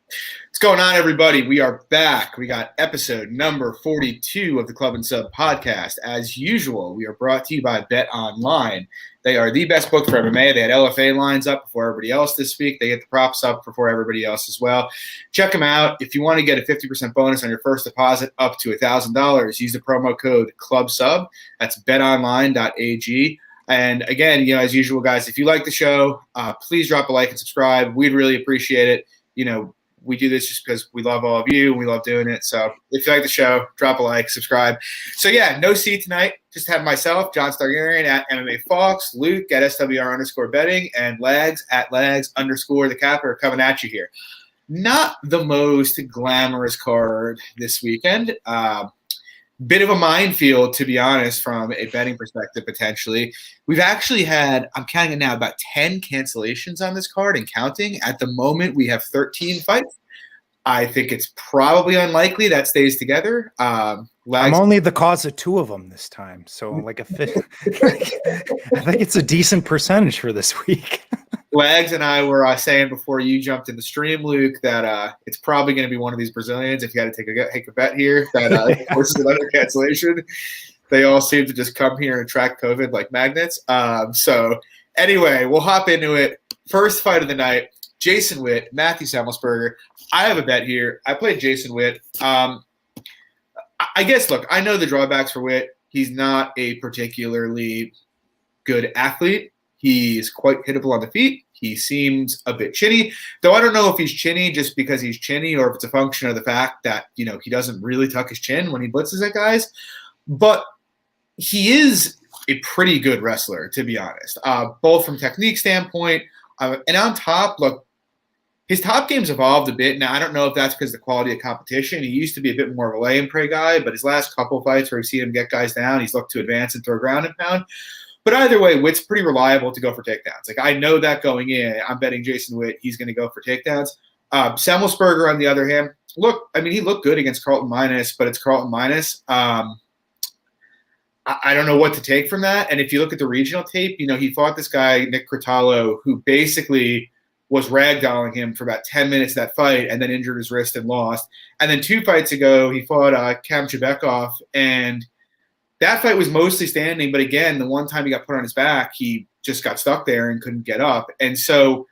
What's going on, everybody? We are back. We got episode number 42 of the Club and Sub podcast. As usual, we are brought to you by Bet Online. They are the best book for MMA. They had LFA lines up before everybody else this week. They get the props up before everybody else as well. Check them out. If you want to get a 50% bonus on your first deposit up to $1,000, use the promo code CLUBSUB. That's betonline.ag. And again, as usual, guys, if you like the show, please drop a like and subscribe. We'd really appreciate it. We do this just because we love all of you and we love doing it. So if you like the show, drop a like, subscribe. So no C tonight. Just have myself, John Stargarian at MMA Fox, Luke at SWR_betting, and Lags at Lags_the Kape are coming at you here. Not the most glamorous card this weekend. Bit of a minefield, to be honest, from a betting perspective, potentially. We've actually had, I'm counting it now, about 10 cancellations on this card and counting. At the moment, we have 13 fights. I think it's probably unlikely that stays together. I'm only the cause of 2 of them this time. So like I think it's a decent percentage for this week. Lags and I were saying before you jumped in the stream, Luke, that it's probably going to be one of these Brazilians. If you had to take a bet here, that forces another cancellation. They all seem to just come here and track COVID like magnets. So anyway, we'll hop into it. First fight of the night, Jason Witt, Matheus Semelsberger. I have a bet here. I played Jason Witt. I guess, look, I know the drawbacks for Witt. He's not a particularly good athlete. He's quite hittable on the feet. He seems a bit chinny, though I don't know if he's chinny just because he's chinny or if it's a function of the fact that, he doesn't really tuck his chin when he blitzes at guys. But he is a pretty good wrestler, to be honest, both from technique standpoint and on top. Look, his top game's evolved a bit. Now, I don't know if that's because of the quality of competition. He used to be a bit more of a lay and pray guy, but his last couple fights where we've seen him get guys down, he's looked to advance and throw ground and pound. But either way, Witt's pretty reliable to go for takedowns. Like, I know that going in. I'm betting Jason Witt, he's going to go for takedowns. Semelsberger, on the other hand, he looked good against Carlton Minus, but it's Carlton Minus. I don't know what to take from that. And if you look at the regional tape, he fought this guy, Nick Critalo, who basically was ragdolling him for about 10 minutes of that fight and then injured his wrist and lost. And then 2 fights ago, he fought Kam Chebekov, and that fight was mostly standing, but again, the one time he got put on his back, he just got stuck there and couldn't get up. And so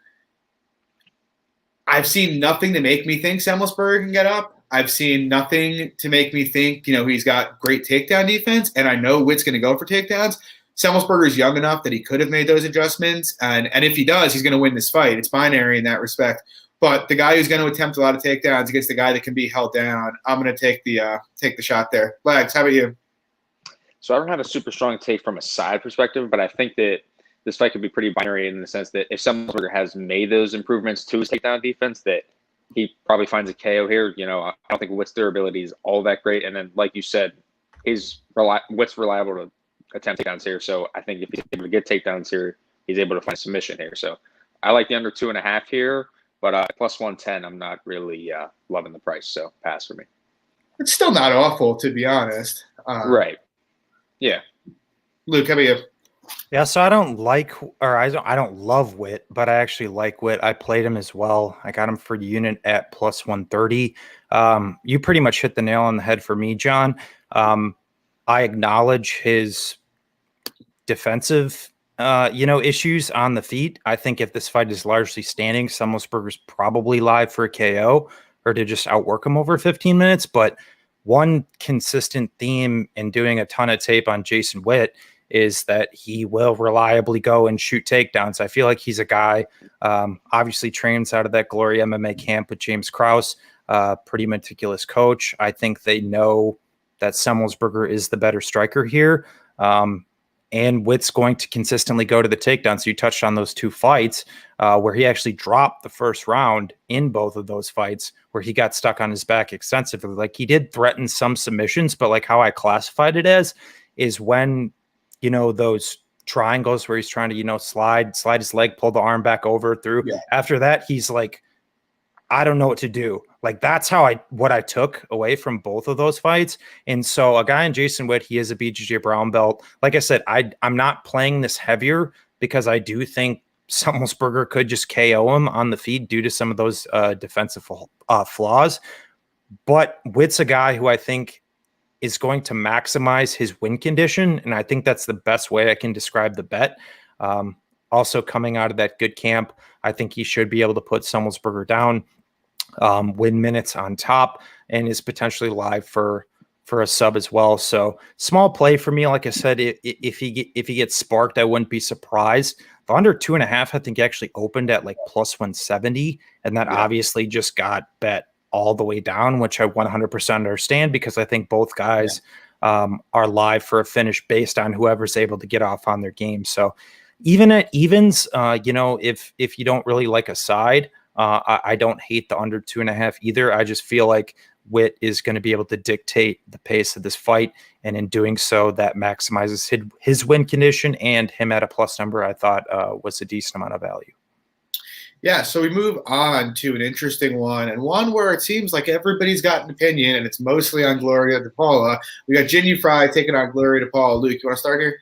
I've seen nothing to make me think Semelsberger can get up. I've seen nothing to make me think, he's got great takedown defense, and I know Witt's going to go for takedowns. Semelsberger is young enough that he could have made those adjustments, and if he does, he's going to win this fight. It's binary in that respect. But the guy who's going to attempt a lot of takedowns against the guy that can be held down, I'm going to take the shot there. Lags, how about you? So I don't have a super strong take from a side perspective, but I think that this fight could be pretty binary in the sense that if Semelsberger has made those improvements to his takedown defense, that he probably finds a KO here. I don't think Witt's durability is all that great. And then, like you said, Witt's reliable to attempt takedowns here. So I think if he's able to get takedowns here, he's able to find submission here. So I like the under 2.5 here, but plus 110, I'm not really loving the price. So pass for me. It's still not awful, to be honest. Right. Yeah. Luke, how about you? Yeah, so I don't love Witt, but I actually like Witt. I played him as well. I got him for the unit at plus 130. You pretty much hit the nail on the head for me, John. I acknowledge his defensive issues on the feet. I think if this fight is largely standing, Semelsberger's probably live for a KO or to just outwork him over 15 minutes, but one consistent theme in doing a ton of tape on Jason Witt is that he will reliably go and shoot takedowns. I feel like he's a guy, obviously trains out of that Gloria MMA camp with James Krause, pretty meticulous coach. I think they know that Semelsberger is the better striker here. And Witt's going to consistently go to the takedown. So you touched on those 2 fights where he actually dropped the first round in both of those fights where he got stuck on his back extensively. Like, he did threaten some submissions, but like how I classified it as is when, those triangles where he's trying to, slide his leg, pull the arm back over through. Yeah. After that, he's like, I don't know what to do. Like, that's what I took away from both of those fights. And so a guy in Jason Witt, he is a BJJ brown belt. Like I said, I'm not playing this heavier because I do think Semelsberger could just KO him on the feet due to some of those defensive flaws. But Witt's a guy who I think is going to maximize his win condition, and I think that's the best way I can describe the bet. Also coming out of that good camp, I think he should be able to put Semelsberger down, win minutes on top, and is potentially live for a sub as well. So small play for me. Like I said, if he gets sparked, I wouldn't be surprised. The under 2.5, I think actually opened at like plus 170, and that obviously just got bet all the way down, which I 100% understand because I think both guys are live for a finish based on whoever's able to get off on their game. So even at evens, if you don't really like a side, I don't hate the under 2.5 either. I just feel like Witt is going to be able to dictate the pace of this fight, and in doing so, that maximizes his win condition, and him at a plus number I thought was a decent amount of value. Yeah, so we move on to an interesting one, and one where it seems like everybody's got an opinion, and it's mostly on Gloria to Paula. We got Jinh Frey taking on Gloria to Paula. Luke, you want to start here?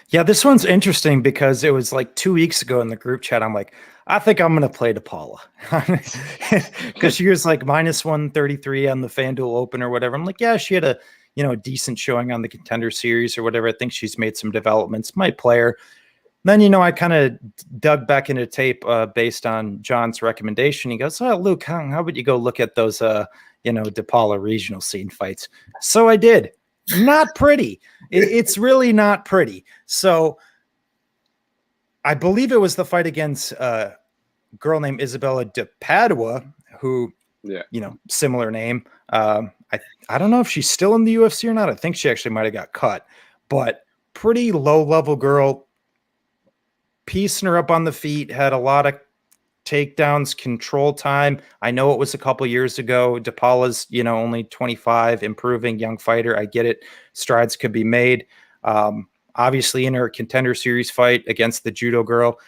Yeah, this one's interesting because it was like 2 weeks ago in the group chat. I'm like, I think I'm going to play to Paula because she was like minus 133 on the FanDuel Open or whatever. I'm like, yeah, she had a decent showing on the Contender Series or whatever. I think she's made some developments. Might play her. Then, I kind of dug back into tape based on John's recommendation. He goes, oh, Luke, how about you go look at those, DePaula regional scene fights? So I did. Not pretty. It's really not pretty. So I believe it was the fight against a girl named Isabella de Padua, who, similar name. I don't know if she's still in the UFC or not. I think she actually might have got cut. But pretty low-level girl, piecing her up on the feet, had a lot of takedowns, control time. I know it was a couple years ago. DePaula's, only 25, improving young fighter. I get it. Strides could be made. Obviously, in her Contender Series fight against the judo girl,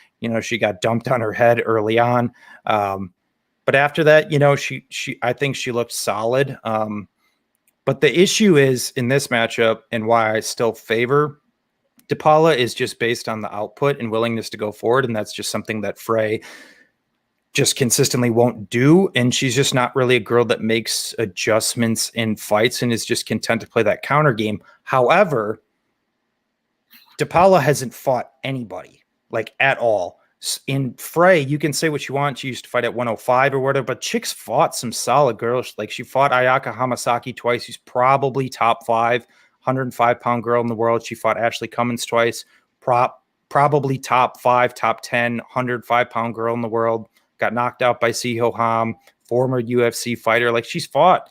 she got dumped on her head early on. But after that, I think she looked solid. But the issue is in this matchup, and why I still favor DePaula, is just based on the output and willingness to go forward. And that's just something that Frey just consistently won't do. And she's just not really a girl that makes adjustments in fights and is just content to play that counter game. However, DePaula hasn't fought anybody like at all. In Frey, you can say what you want. She used to fight at 105 or whatever, but chicks fought some solid girls. Like she fought Ayaka Hamasaki twice. She's probably top 5, 105-pound girl in the world. She fought Ashley Cummins twice. Probably top 5, top 10, 105-pound girl in the world. Got knocked out by Siho Ham, former UFC fighter. Like she's fought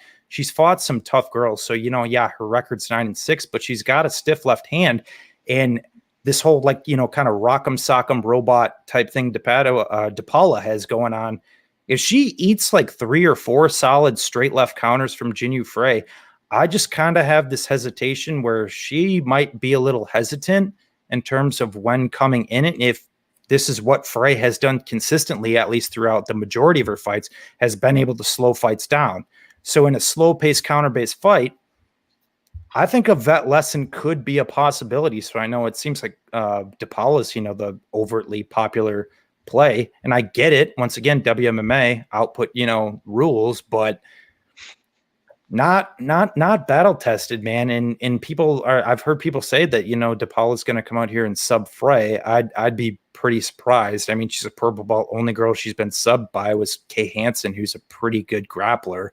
some tough girls. So, her record's 9-6, but she's got a stiff left hand. And this whole kind of rock'em sock'em robot type thing DePaula has going on. If she eats like 3 or 4 solid straight left counters from Jinh Frey, I just kind of have this hesitation where she might be a little hesitant in terms of when coming in it. If this is what Frey has done consistently, at least throughout the majority of her fights, has been able to slow fights down. So in a slow-paced, counter-based fight, I think a vet lesson could be a possibility. So I know it seems like DePaula's, the overtly popular play, and I get it. Once again, WMMA output, rules, but not battle tested, man. And people I've heard people say that, DePaula's going to come out here and sub Frey. I'd be pretty surprised. I mean, she's a purple belt. Only girl she's been subbed by was Kay Hansen, who's a pretty good grappler.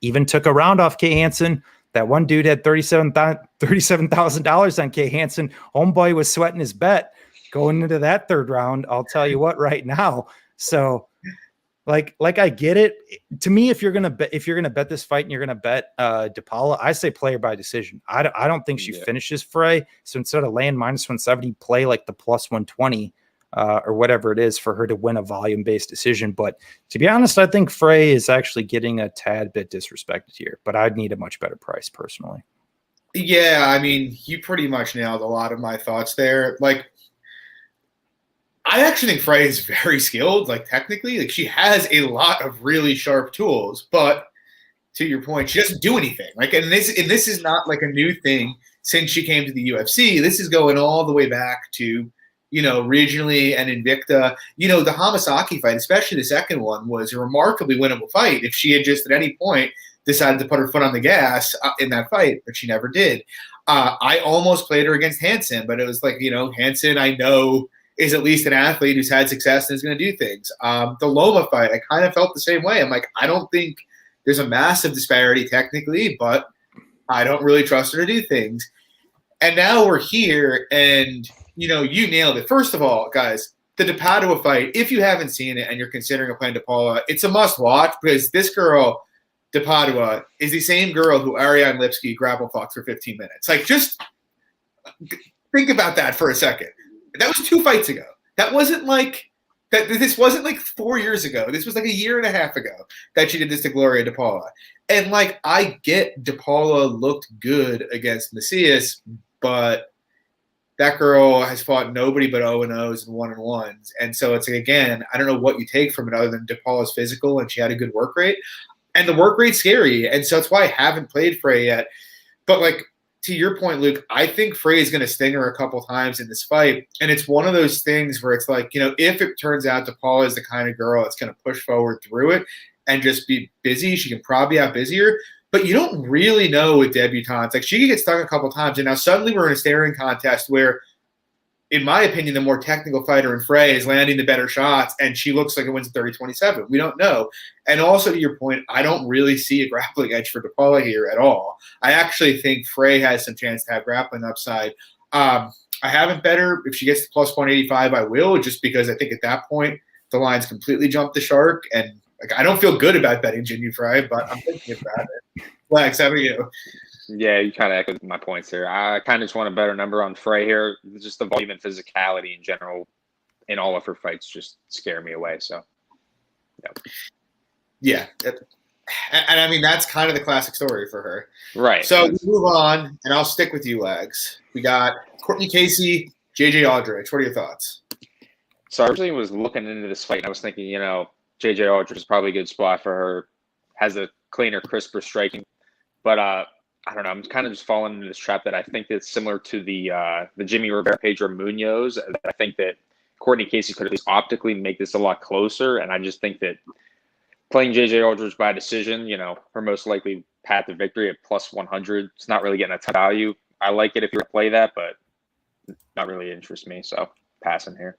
Even took a round off Kay Hansen. That one dude had $37,000 on Kay Hansen. Homeboy was sweating his bet going into that third round. I'll tell you what, right now. So, like I get it. To me, if you're gonna bet this fight and you're gonna bet DePaula, I say play her by decision. I don't think she finishes Frey. So instead of laying minus 170, play like the plus 120 or whatever it is for her to win a volume-based decision. But to be honest, I think Frey is actually getting a tad bit disrespected here, but I'd need a much better price personally. Yeah, I mean, you pretty much nailed a lot of my thoughts there. Like, I actually think Frey is very skilled, like technically. Like she has a lot of really sharp tools, but to your point, she doesn't do anything. Like, and this is not like a new thing since she came to the UFC. This is going all the way back to regionally and Invicta. The Hamasaki fight, especially the second one, was a remarkably winnable fight if she had just at any point decided to put her foot on the gas in that fight, but she never did. I almost played her against Hansen, but it was like, Hansen I know is at least an athlete who's had success and is going to do things. The Loma fight, I kind of felt the same way. I'm like, I don't think there's a massive disparity technically, but I don't really trust her to do things. And now we're here, and, you nailed it. First of all, guys, the DePadua fight, if you haven't seen it and you're considering playing Paula, it's a must-watch because this girl, DePadua, is the same girl who Ariane Lipsky grapple fucked for 15 minutes. Like, just think about that for a second. That was 2 fights ago. That wasn't like that. This wasn't like 4 years ago. This was like a year and a half ago that she did this to Gloria DePaula. And like, I get DePaula looked good against Matheus, but that girl has fought nobody but 0-0s and 1-1s. And so it's like, again, I don't know what you take from it other than DePaula's physical and she had a good work rate. And the work rate's scary. And so that's why I haven't played Frey yet. But like, to your point, Luke, I think Frey is going to sting her a couple times in this fight. And it's one of those things where it's like, if it turns out DePaula is the kind of girl that's going to push forward through it and just be busy, she can probably out busier. But you don't really know with debutantes. Like, she could get stung a couple times. And now suddenly we're in a staring contest where, in my opinion, the more technical fighter in Frey is landing the better shots, and she looks like it wins 30-27. We don't know. And also, to your point, I don't really see a grappling edge for DePaula here at all. I actually think Frey has some chance to have grappling upside. I haven't bet her. If she gets to plus 185, I will, just because I think at that point the line's completely jumped the shark. And like, I don't feel good about betting Jinh Frey, but I'm thinking about it. Lex, how about you? Yeah, you kind of echoed my points here. I kind of just want a better number on Frey here. Just the volume and physicality in general in all of her fights just scare me away. So, yeah. And I mean, that's kind of the classic story for her. Right. So we move on, and I'll stick with you, Legs. We got Courtney Casey, JJ Aldrich. What are your thoughts? So I originally was looking into this fight, and I was thinking, JJ Aldrich is probably a good spot for her. Has a cleaner, crisper striking. But I don't know. I'm kind of just falling into this trap that I think that's similar to the Jimmy Rivera, Pedro Munoz. I think that Courtney Casey could at least optically make this a lot closer. And I just think that playing JJ Aldrich by decision, her most likely path to victory at plus 100, it's not really getting a ton of value. I like it if you play that, but not really interests me. So passing here.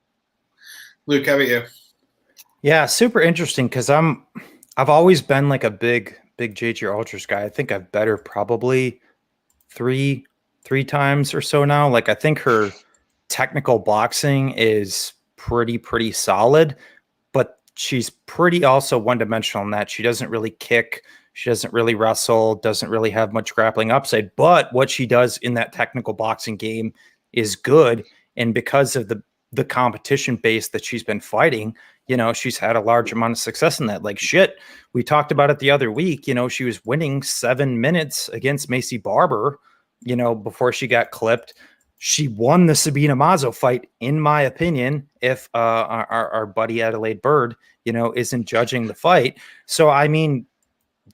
Luke, how about you? Yeah, super interesting because I've always been like a big JJ Aldrich guy. I think I've bet her probably three times or so now. Like, I think her technical boxing is pretty solid, but she's pretty also one-dimensional in that she doesn't really kick, she doesn't really wrestle, doesn't really have much grappling upside. But what she does in that technical boxing game is good. And because of the competition base that she's been fighting, she's had a large amount of success in that. Like, shit, we talked about it the other week. She was winning 7 minutes against Macy Barber, before she got clipped. She won the Sabina Mazo fight, in my opinion, if our buddy Adelaide Bird, isn't judging the fight. So, I mean,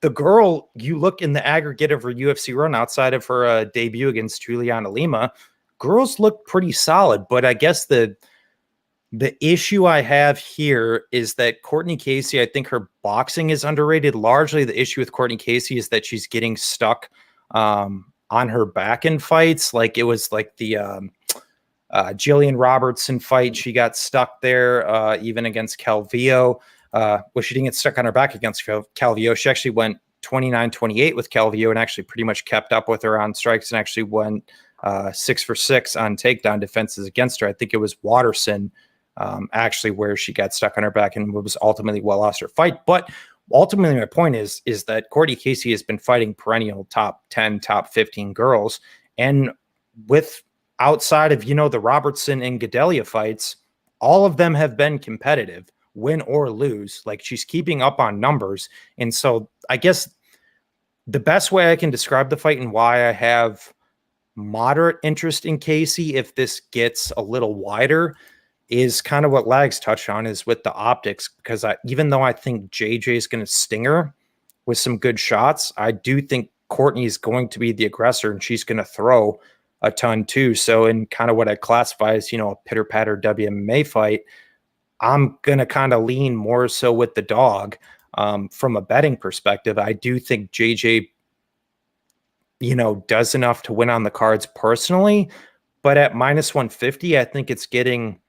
the girl, you look in the aggregate of her UFC run outside of her debut against Juliana Lima, girls look pretty solid. But I guess the issue I have here is that Courtney Casey, I think her boxing is underrated. Largely the issue with Courtney Casey is that she's getting stuck on her back in fights. Like, it was like the Jillian Robertson fight. She got stuck there even against Calvillo. She didn't get stuck on her back against Calvillo. She actually went 29-28 with Calvillo and actually pretty much kept up with her on strikes and actually went 6 for 6 on takedown defenses against her. I think it was Watterson actually where she got stuck on her back and was ultimately lost her fight. But ultimately my point is that Courtney Casey has been fighting perennial top 10, top 15 girls. And with outside of, the Robertson and Gadelia fights, all of them have been competitive, win or lose. Like, she's keeping up on numbers. And so I guess the best way I can describe the fight and why I have moderate interest in Casey, if this gets a little wider, is kind of what Lags touched on, is with the optics, because even though I think JJ is going to sting her with some good shots, I do think Courtney is going to be the aggressor and she's going to throw a ton too. So in kind of what I classify as, a pitter patter WMMA fight, I'm going to kind of lean more so with the dog. From a betting perspective, I do think JJ, does enough to win on the cards personally, but at minus 150, I think it's getting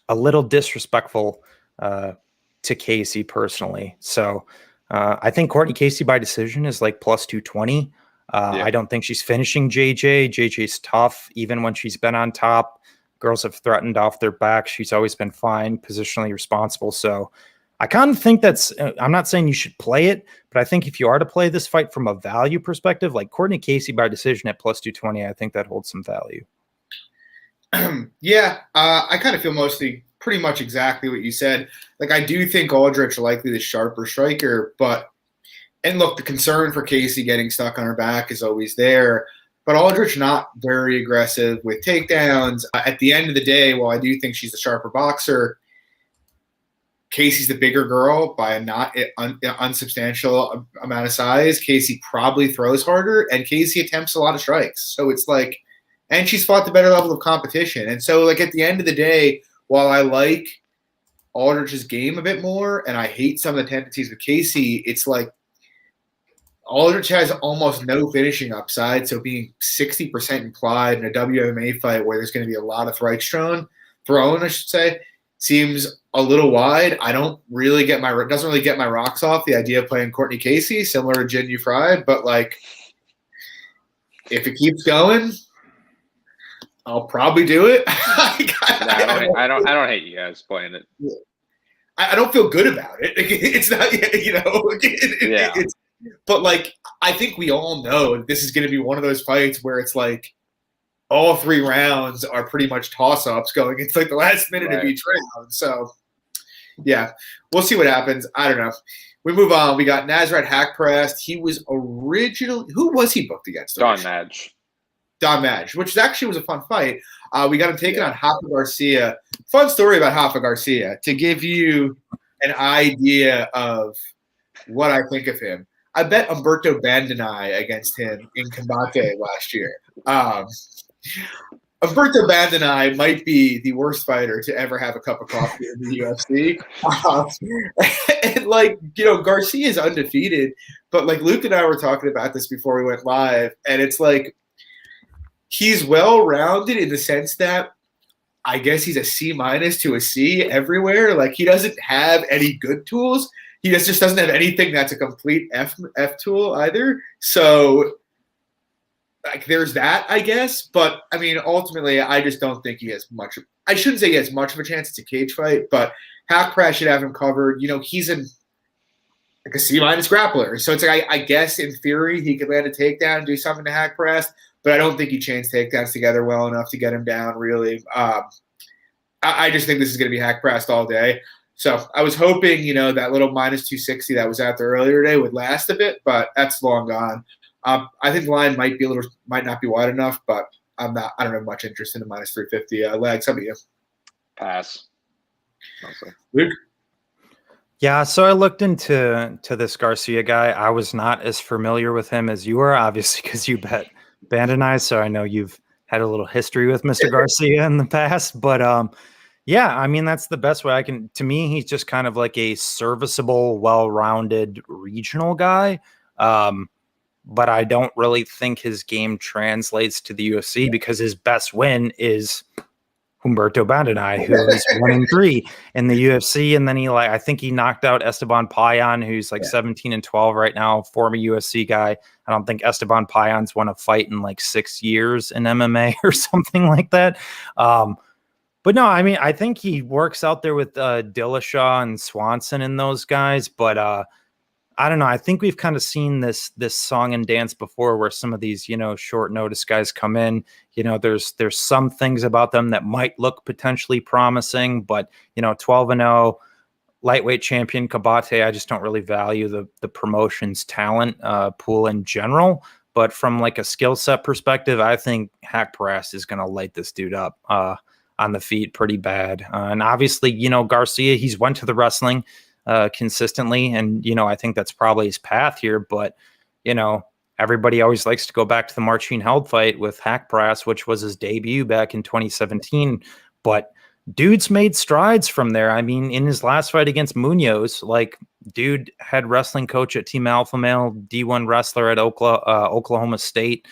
a little disrespectful to Casey personally. So I think Courtney Casey by decision is like plus 220. I don't think she's finishing JJ. JJ's tough, even when she's been on top. Girls have threatened off their back. She's always been fine, positionally responsible. So I kind of think I'm not saying you should play it, but I think if you are to play this fight from a value perspective, like Courtney Casey by decision at plus 220, I think that holds some value. I kind of feel pretty much exactly what you said. Like, I do think Aldrich likely the sharper striker, and look, the concern for Casey getting stuck on her back is always there. But Aldrich not very aggressive with takedowns. At the end of the day, while I do think she's the sharper boxer, Casey's the bigger girl by a not unsubstantial amount of size. Casey probably throws harder, and Casey attempts a lot of strikes. So it's like, and she's fought the better level of competition. And so, like, at the end of the day, while I like Aldrich's game a bit more, and I hate some of the tendencies with Casey, it's like Aldrich has almost no finishing upside. So being 60% implied in a WMA fight where there's going to be a lot of strikes thrown, I should say, seems a little wide. I don't really doesn't really get my rocks off the idea of playing Courtney Casey, similar to Jinh Fried, but like, if it keeps going, I'll probably do it. I don't hate you guys playing it. I don't feel good about it. It's not, but like, I think we all know this is going to be one of those fights where it's like all 3 rounds are pretty much toss-ups going into like the last minute of each round. So yeah, we'll see what happens. I don't know. We move on. We got Nasrat Haqparast. He was originally, who was he booked against? Don Madge, which actually was a fun fight. We got him taken on Rafa Garcia. Fun story about Rafa Garcia to give you an idea of what I think of him. I bet Humberto Bandenay against him in Kape last year. Humberto Bandenay might be the worst fighter to ever have a cup of coffee in the UFC. And like, Garcia is undefeated, but like Luke and I were talking about this before we went live, and it's like, he's well-rounded in the sense that I guess he's a C- to a C everywhere. Like, he doesn't have any good tools. He just doesn't have anything that's a complete F tool either. So, like, there's that, I guess. But, I mean, ultimately, I just don't think he has much. I shouldn't say he has much of a chance. It's a cage fight. But Haqparast should have him covered. He's like a C- grappler. So, it's like, I guess, in theory, he could land a takedown, do something to Haqparast. But I don't think he chains takedowns together well enough to get him down, really. I just think this is going to be Haqparast all day. So I was hoping, that little minus 260 that was out there earlier today would last a bit, but that's long gone. I think the line might not be wide enough, but I don't have much interest in the minus 350 legs. How about you? Pass. Luke? Yeah, so I looked into this Garcia guy. I was not as familiar with him as you were, obviously, because you bet Bandenay, so I know you've had a little history with Mr. Garcia in the past. But yeah, I mean, that's the best way to me, he's just kind of like a serviceable, well-rounded regional guy. But I don't really think his game translates to the UFC because his best win is Humberto Bandenay, who is 1-3 in the UFC. And then I think he knocked out Esteban Payan, who's like 17-12 right now, former UFC guy. I don't think Esteban Payan's won a fight in like 6 years in MMA or something like that. But no, I mean, I think he works out there with Dillashaw and Swanson and those guys. But I don't know. I think we've kind of seen this song and dance before where some of these, short notice guys come in, there's some things about them that might look potentially promising, but 12-0 lightweight champion Kape, I just don't really value the promotion's talent pool in general. But from like a skill set perspective, I think Haqparast is going to light this dude up on the feet pretty bad. And obviously, Garcia, he's went to the wrestling consistently. And, I think that's probably his path here. But, everybody always likes to go back to the Marcin Held fight with Haqparast, which was his debut back in 2017. But dude's made strides from there. I mean, in his last fight against Munoz, like, dude had wrestling coach at Team Alpha Male, D1 wrestler at Oklahoma State.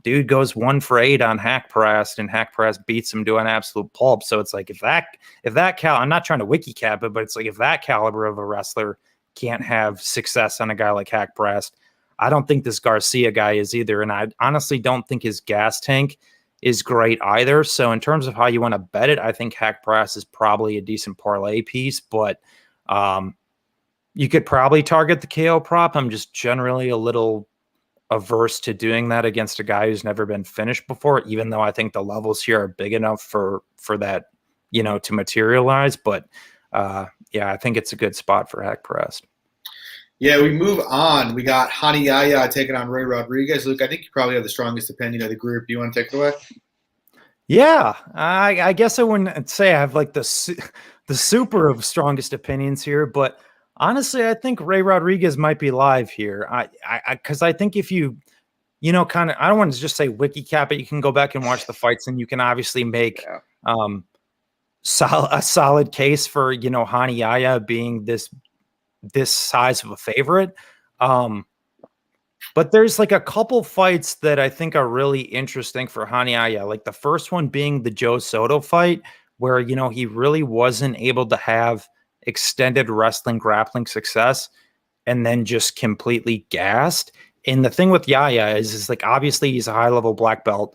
Dude goes 1-for-8 on Haqparast, and Haqparast beats him to an absolute pulp. So it's like, if that I'm not trying to wiki cap it, but it's like, if that caliber of a wrestler can't have success on a guy like Haqparast, I don't think this Garcia guy is either. And I honestly don't think his gas tank is great either. So in terms of how you want to bet it, I think Haqparast is probably a decent parlay piece, but you could probably target the KO prop. I'm just generally a little averse to doing that against a guy who's never been finished before, even though I think the levels here are big enough for that, to materialize. But yeah, I think it's a good spot for Haqparast. Yeah, we move on. We got Hani Yahya taking on Ray Rodriguez. Luke, I think you probably have the strongest opinion of the group. Do you want to take it away? Yeah, I guess I wouldn't say I have like the super of strongest opinions here, but honestly, I think Ray Rodriguez might be live here. Because I think if you, kind of, I don't want to just say wiki cap it. You can go back and watch the fights, and you can obviously make a solid case for Hani Yahya being this size of a favorite. But there's like a couple fights that I think are really interesting for Hani Yahya. Like the first one being the Joe Soto fight, where, he really wasn't able to have extended wrestling grappling success and then just completely gassed. And the thing with Yahya is like, obviously he's a high level black belt.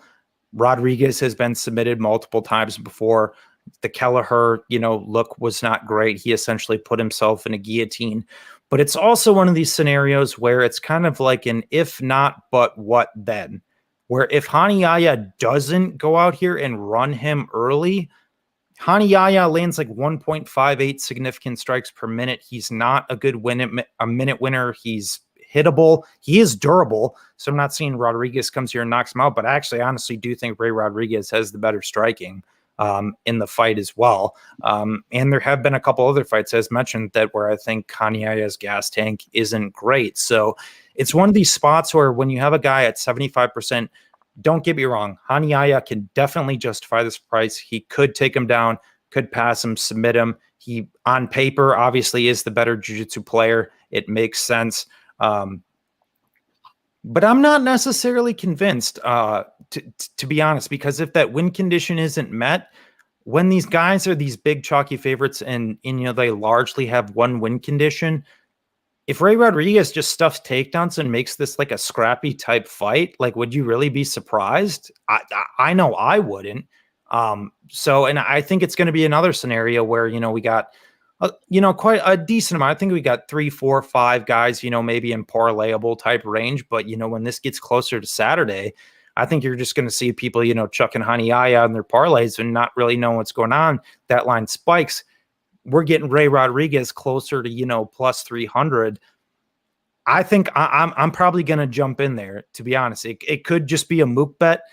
Rodriguez has been submitted multiple times before. The Kelleher, look was not great. He essentially put himself in a guillotine. But it's also one of these scenarios where it's kind of like an if not, but what then? Where if Hani Yahya doesn't go out here and run him early, Hani Yahya lands like 1.58 significant strikes per minute. He's not a good minute winner. He's hittable. He is durable. So I'm not saying Rodriguez comes here and knocks him out, but I actually honestly do think Ray Rodriguez has the better striking in the fight as well. And there have been a couple other fights, as mentioned, that where I think Hani Yahya's gas tank isn't great. So it's one of these spots where when you have a guy at 75%, don't get me wrong, Hani Yahya can definitely justify this price. He could take him down, could pass him, submit him. He, on paper, obviously is the better jiu-jitsu player. It makes sense. But I'm not necessarily convinced, to be honest, because if that win condition isn't met, when these guys are these big chalky favorites and they largely have one win condition, if Ray Rodriguez just stuffs takedowns and makes this like a scrappy type fight, like, would you really be surprised? I know I wouldn't. So, and I think it's going to be another scenario where, we got, quite a decent amount. I think we got 3, 4, 5 guys, maybe in parlayable type range. But, when this gets closer to Saturday, I think you're just going to see people, chucking Hani Yahya in their parlays and not really knowing what's going on. That line spikes. We're getting Ray Rodriguez closer to, plus 300. I think I'm probably going to jump in there, to be honest. It could just be a mook bet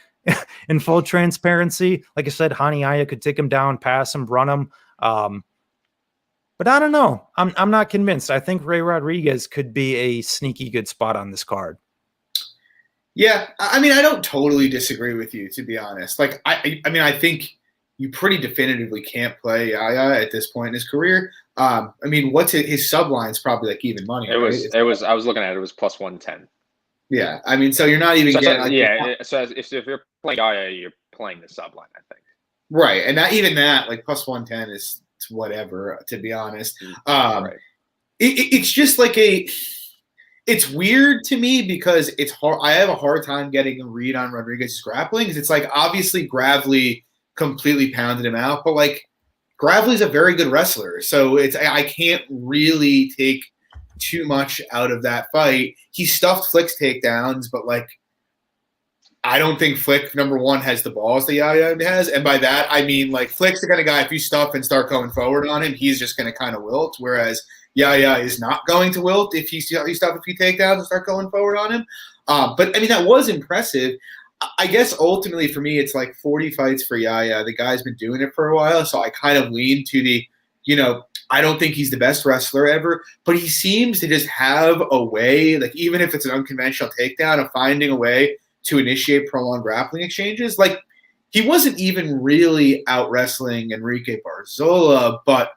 in full transparency. Like I said, Hani Yahya could take him down, pass him, run him. But I don't know. I'm not convinced. I think Ray Rodriguez could be a sneaky good spot on this card. Yeah, I mean, I don't totally disagree with you, to be honest. Like, I mean, I think you pretty definitively can't play Yahya at this point in his career. I mean, what's his subline's probably like even money. It was. I was looking at it. It was plus 110. Yeah, I mean, so you're not even getting. So if you're playing Yahya, you're playing the subline, I think. Right, and even that, like plus 110 is whatever. To be honest, Right. It's just like it's weird to me because it's hard. I have a hard time getting a read on Rodriguez's grappling because it's like obviously Gravely completely pounded him out, but like Gravely's a very good wrestler, so I can't really take too much out of that fight. He stuffed Flick's takedowns, but like I don't think Flick, number one, has the balls that Yahya has, and by that I mean like Flick's the kind of guy if you stuff and start going forward on him, he's just going to kind of wilt, whereas Yahya is not going to wilt if you stuff a few takedowns and start going forward on him. But I mean that was impressive. I guess ultimately for me, it's like 40 fights for Yahya. The guy's been doing it for a while, so I kind of lean to the, I don't think he's the best wrestler ever, but he seems to just have a way, like even if it's an unconventional takedown, of finding a way to initiate prolonged grappling exchanges. Like he wasn't even really out wrestling Enrique Barzola, but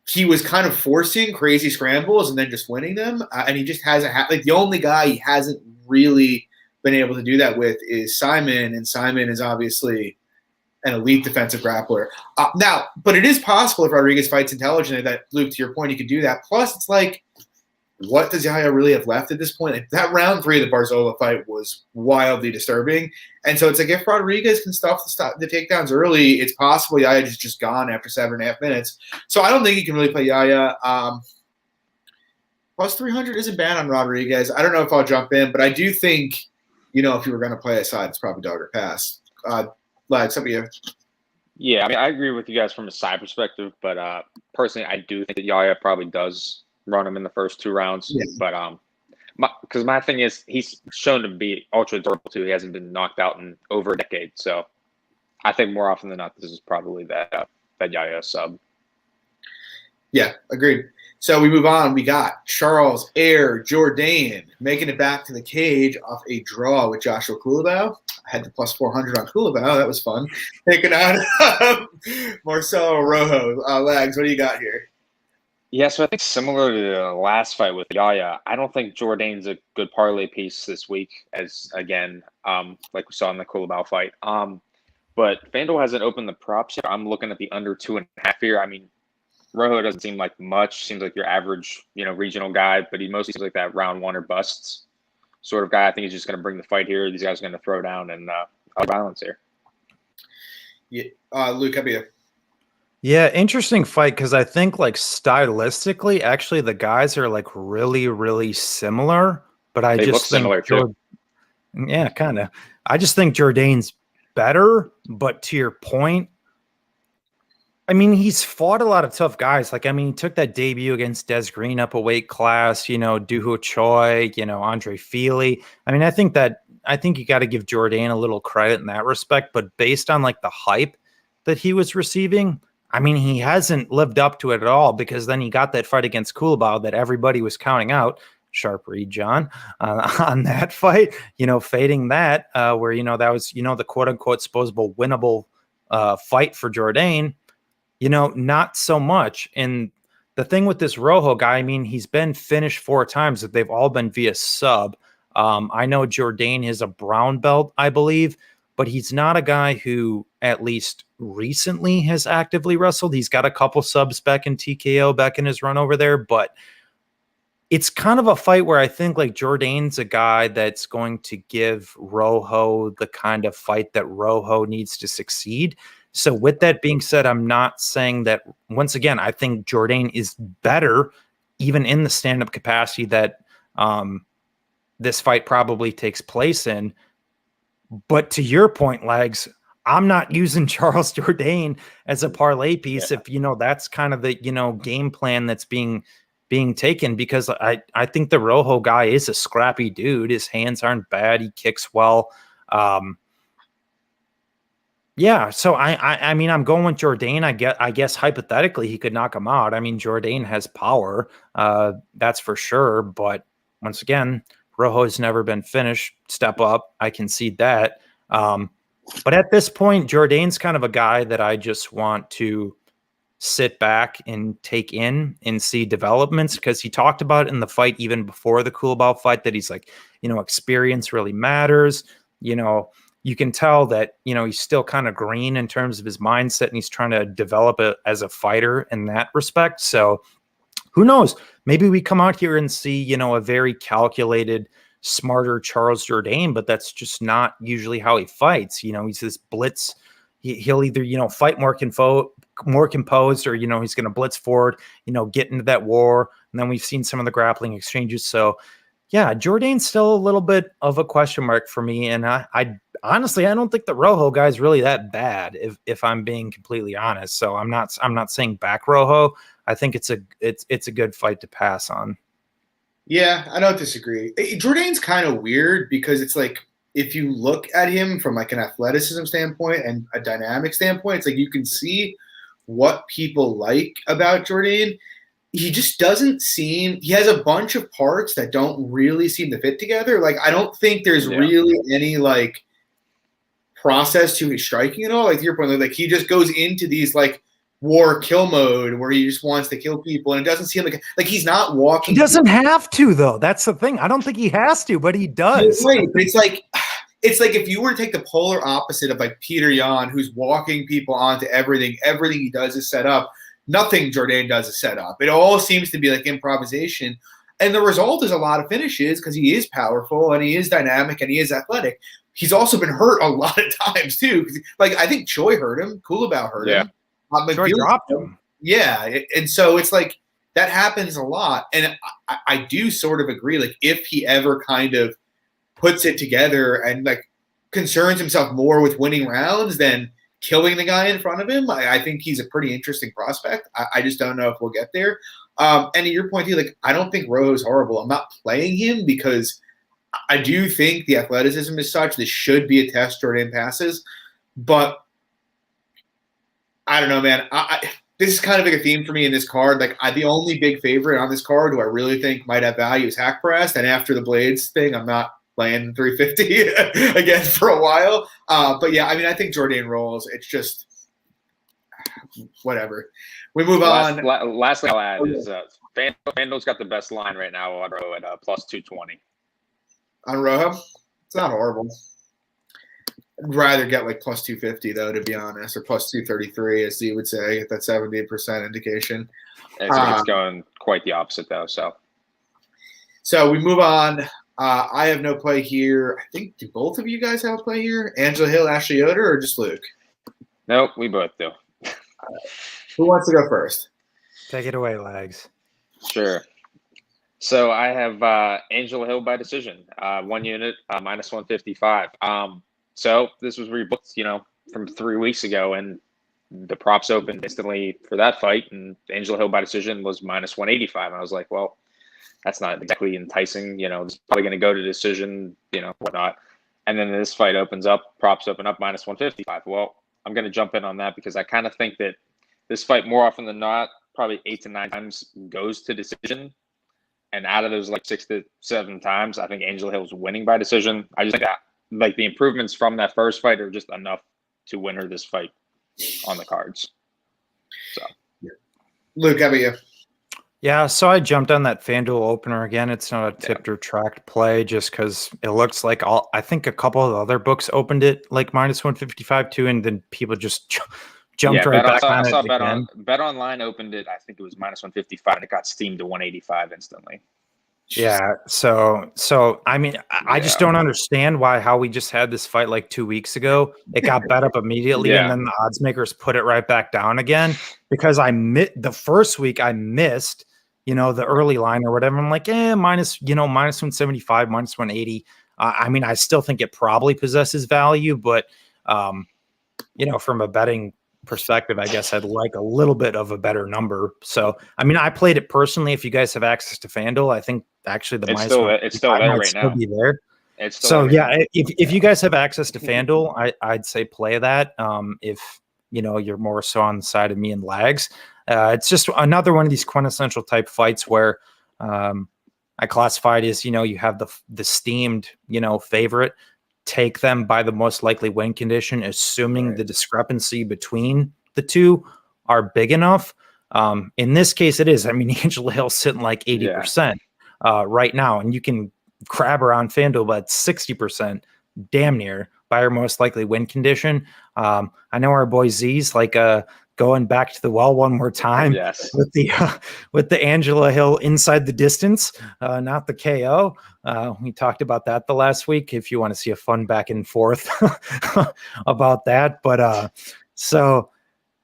he was kind of forcing crazy scrambles and then just winning them. And he just hasn't like the only guy he hasn't really been able to do that with is Simon, and Simon is obviously an elite defensive grappler. Now, but it is possible if Rodriguez fights intelligently that, Luke, to your point, he could do that. Plus, it's like, what does Yahya really have left at this point? Like, that round 3 of the Barzola fight was wildly disturbing. And so it's like if Rodriguez can stop the takedowns early, it's possible Yahya is just gone after 7.5 minutes. So I don't think he can really play Yahya. Plus 300 isn't bad on Rodriguez. I don't know if I'll jump in, but I do think, if you were going to play a side, it's probably dog or pass. Lads, up to you. Yeah, I mean, I agree with you guys from a side perspective, but personally, I do think that Yahya probably does run him in the first 2 rounds. Yeah. But because my thing is, he's shown to be ultra durable too. He hasn't been knocked out in over a decade, so I think more often than not, this is probably that Yahya sub. Yeah, agreed. So we move on. We got Charles Jourdain making it back to the cage off a draw with Joshua Culibao. I had the plus 400 on Culibao. That was fun. Taking out Marcelo Rojo. Lags, what do you got here? Yeah, so I think similar to the last fight with Yahya, I don't think Jourdain's a good parlay piece this week, as again, like we saw in the Culibao fight. But FanDuel hasn't opened the props yet. I'm looking at the under 2.5 here. I mean, Rojo doesn't seem like much. Seems like your average, regional guy, but he mostly seems like that round 1 or busts sort of guy. I think he's just going to bring the fight here. These guys are going to throw down and violence here. Yeah, Luke, how about you? Yeah, interesting fight because I think like stylistically, actually the guys are like really, really similar. But I just think similar too. Yeah, kind of. I just think Jourdain's better. But to your point, I mean, he's fought a lot of tough guys. Like, I mean, he took that debut against Des Green up a weight class, Duhu Choi, Andre Feely. I mean, I think you got to give Jourdain a little credit in that respect. But based on like the hype that he was receiving, I mean, he hasn't lived up to it at all because then he got that fight against Culibao that everybody was counting out. Sharp read, John, on that fight, fading that where, that was, the quote unquote supposable winnable fight for Jourdain. Not so much. And the thing with this Rojo guy, I mean, he's been finished 4 times, but they've all been via sub. I know Jourdain is a brown belt, I believe, but he's not a guy who at least recently has actively wrestled. He's got a couple subs back in TKO back in his run over there, but it's kind of a fight where I think like Jourdain's a guy that's going to give Rojo the kind of fight that Rojo needs to succeed. So with that being said, I'm not saying that, once again, I think Jourdain is better even in the stand-up capacity that this fight probably takes place in. But to your point, Legs, I'm not using Charles Jourdain as a parlay piece if, that's kind of the, game plan that's being taken, because I think the Rojo guy is a scrappy dude. His hands aren't bad. He kicks well. Yeah, so I mean, I'm going with Jourdain. I guess hypothetically he could knock him out. I mean, Jourdain has power, that's for sure. But once again, Rojo's never been finished. Step up, I concede that. But at this point, Jourdain's kind of a guy that I just want to sit back and take in and see developments, because he talked about in the fight even before the Culibao fight that he's like, experience really matters. You can tell that, he's still kind of green in terms of his mindset, and he's trying to develop it as a fighter in that respect. So who knows? Maybe we come out here and see, a very calculated, smarter Charles Jourdain, but that's just not usually how he fights. He's this blitz. He'll either, fight more composed, or, he's going to blitz forward, get into that war. And then we've seen some of the grappling exchanges. So yeah, Jourdain's still a little bit of a question mark for me. And I honestly, I don't think the Rojo guy is really that bad, if I'm being completely honest. So I'm not saying back Rojo. I think it's a good fight to pass on. Yeah, I don't disagree. Jourdain's kind of weird because it's like, if you look at him from like an athleticism standpoint and a dynamic standpoint, it's like you can see what people like about Jourdain, he just doesn't seem – he has a bunch of parts that don't really seem to fit together. Like, I don't think there's really any, like, process to his striking at all. Like, to your point, like, he just goes into these, like, war kill mode where he just wants to kill people, and it doesn't seem like he's not walking. He doesn't have to, though. That's the thing. I don't think he has to, but he does. Right. It's like if you were to take the polar opposite of like Peter Yan, who's walking people onto everything he does is set up. Nothing Jourdain does is set up. It all seems to be like improvisation. And the result is a lot of finishes because he is powerful and he is dynamic and he is athletic. He's also been hurt a lot of times too. Like, I think Choi hurt him. Kulabau hurt him. Choi dropped him. Yeah. And so it's like that happens a lot. And I do sort of agree. Like, if he ever kind of puts it together and like concerns himself more with winning rounds than killing the guy in front of him, I think he's a pretty interesting prospect. I just don't know if we'll get there. And to your point, too, like, I don't think Rojo's horrible. I'm not playing him because I do think the athleticism is such this should be a test Jourdain passes. But I don't know, man. This is kind of like a theme for me in this card. Like, the only big favorite on this card who I really think might have value is Haqparast. And after the Blades thing, I'm not playing 350 again for a while. But yeah, I mean, I think Jourdain rolls. It's just whatever. We move on. Last thing I'll add is FanDuel's got the best line right now on Rojo at plus 220. On Rojo? It's not horrible. I'd rather get like plus 250 though, to be honest, or plus 233, as you would say, at that 70% indication. It's going quite the opposite though. So we move on. I have no play here. I think, do both of you guys have a play here? Angela Hill, Ashley Yoder, or just Luke? Nope, we both do. Who wants to go first? Take it away, Lags. Sure. So I have Angela Hill by decision, 1 unit, minus 155. So this was rebooked, from 3 weeks ago, and the props opened instantly for that fight, and Angela Hill by decision was minus 185. And I was like, well, that's not exactly enticing. It's probably going to go to decision, whatnot. And then this fight opens up, props open up minus 155. Well, I'm going to jump in on that because I kind of think that this fight, more often than not, probably 8 to 9 times goes to decision. And out of those, like 6 to 7 times, I think Angela Hill's winning by decision. I just think that, like, the improvements from that first fight are just enough to win her this fight on the cards. So, Luke, how about you? Yeah, so I jumped on that FanDuel opener again. It's not a tipped or tracked play just because it looks like I think a couple of the other books opened it like minus 155 too, and then people just jumped right back on it again. Bet Online opened it, I think it was minus 155, and it got steamed to 185 instantly. Yeah, so I mean, I just don't understand how we just had this fight like 2 weeks ago. It got bet up immediately, and then the odds makers put it right back down again because the first week I missed, the early line or whatever. I'm like, minus 175, minus 180. I mean, I still think it probably possesses value, but from a betting perspective, I guess I'd like a little bit of a better number. So, I mean, I played it personally. If you guys have access to FanDuel, I think actually it's still there right now. Be there. If you guys have access to FanDuel, I'd say play that. If you're more so on the side of me and Lags, it's just another one of these quintessential type fights where I classified as you have the steamed favorite. Take them by the most likely win condition, assuming the discrepancy between the two are big enough. In this case, it is. I mean, Angela Hill's sitting like 80% right now, and you can grab her on FanDuel, but 60%, damn near, by her most likely win condition. I know our boy Z's like going back to the well one more time with the Angela Hill inside the distance, not the KO. We talked about that the last week. If you want to see a fun back and forth about that, but so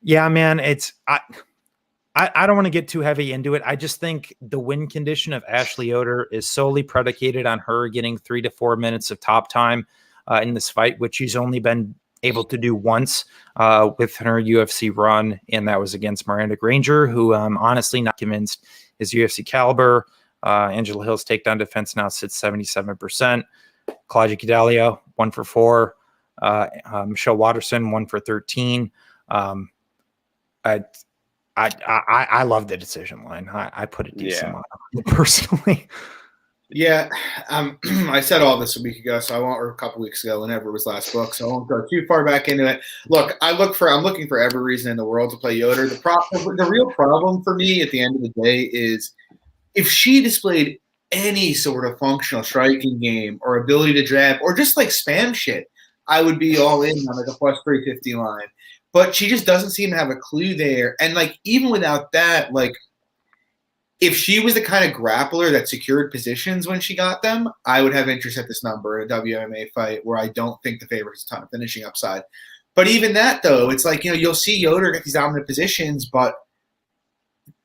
yeah, man, I don't want to get too heavy into it. I just think the win condition of Ashley Yoder is solely predicated on her getting 3 to 4 minutes of top time in this fight, which she's only been able to do once with her UFC run, and that was against Miranda Granger, who I'm honestly not convinced is UFC caliber. Angela Hill's takedown defense now sits 77%. Claudia Gadelha, 1 for 4. Michelle Watterson, 1 for 13. I love the decision line. I put a decent amount on it personally. Yeah, I said all this a week ago, so I won't, or a couple weeks ago, whenever it was last book, so I won't go too far back into it. Look, I'm looking for every reason in the world to play Yoder. The real problem for me at the end of the day is if she displayed any sort of functional striking game or ability to jab or just like spam shit, I would be all in on like a plus 350 line. But she just doesn't seem to have a clue there. And like even without that, like if she was the kind of grappler that secured positions when she got them, I would have interest at this number in a WMA fight where I don't think the favorite has a ton of finishing upside. But even that, though, it's like, you'll see Yoder get these dominant positions, but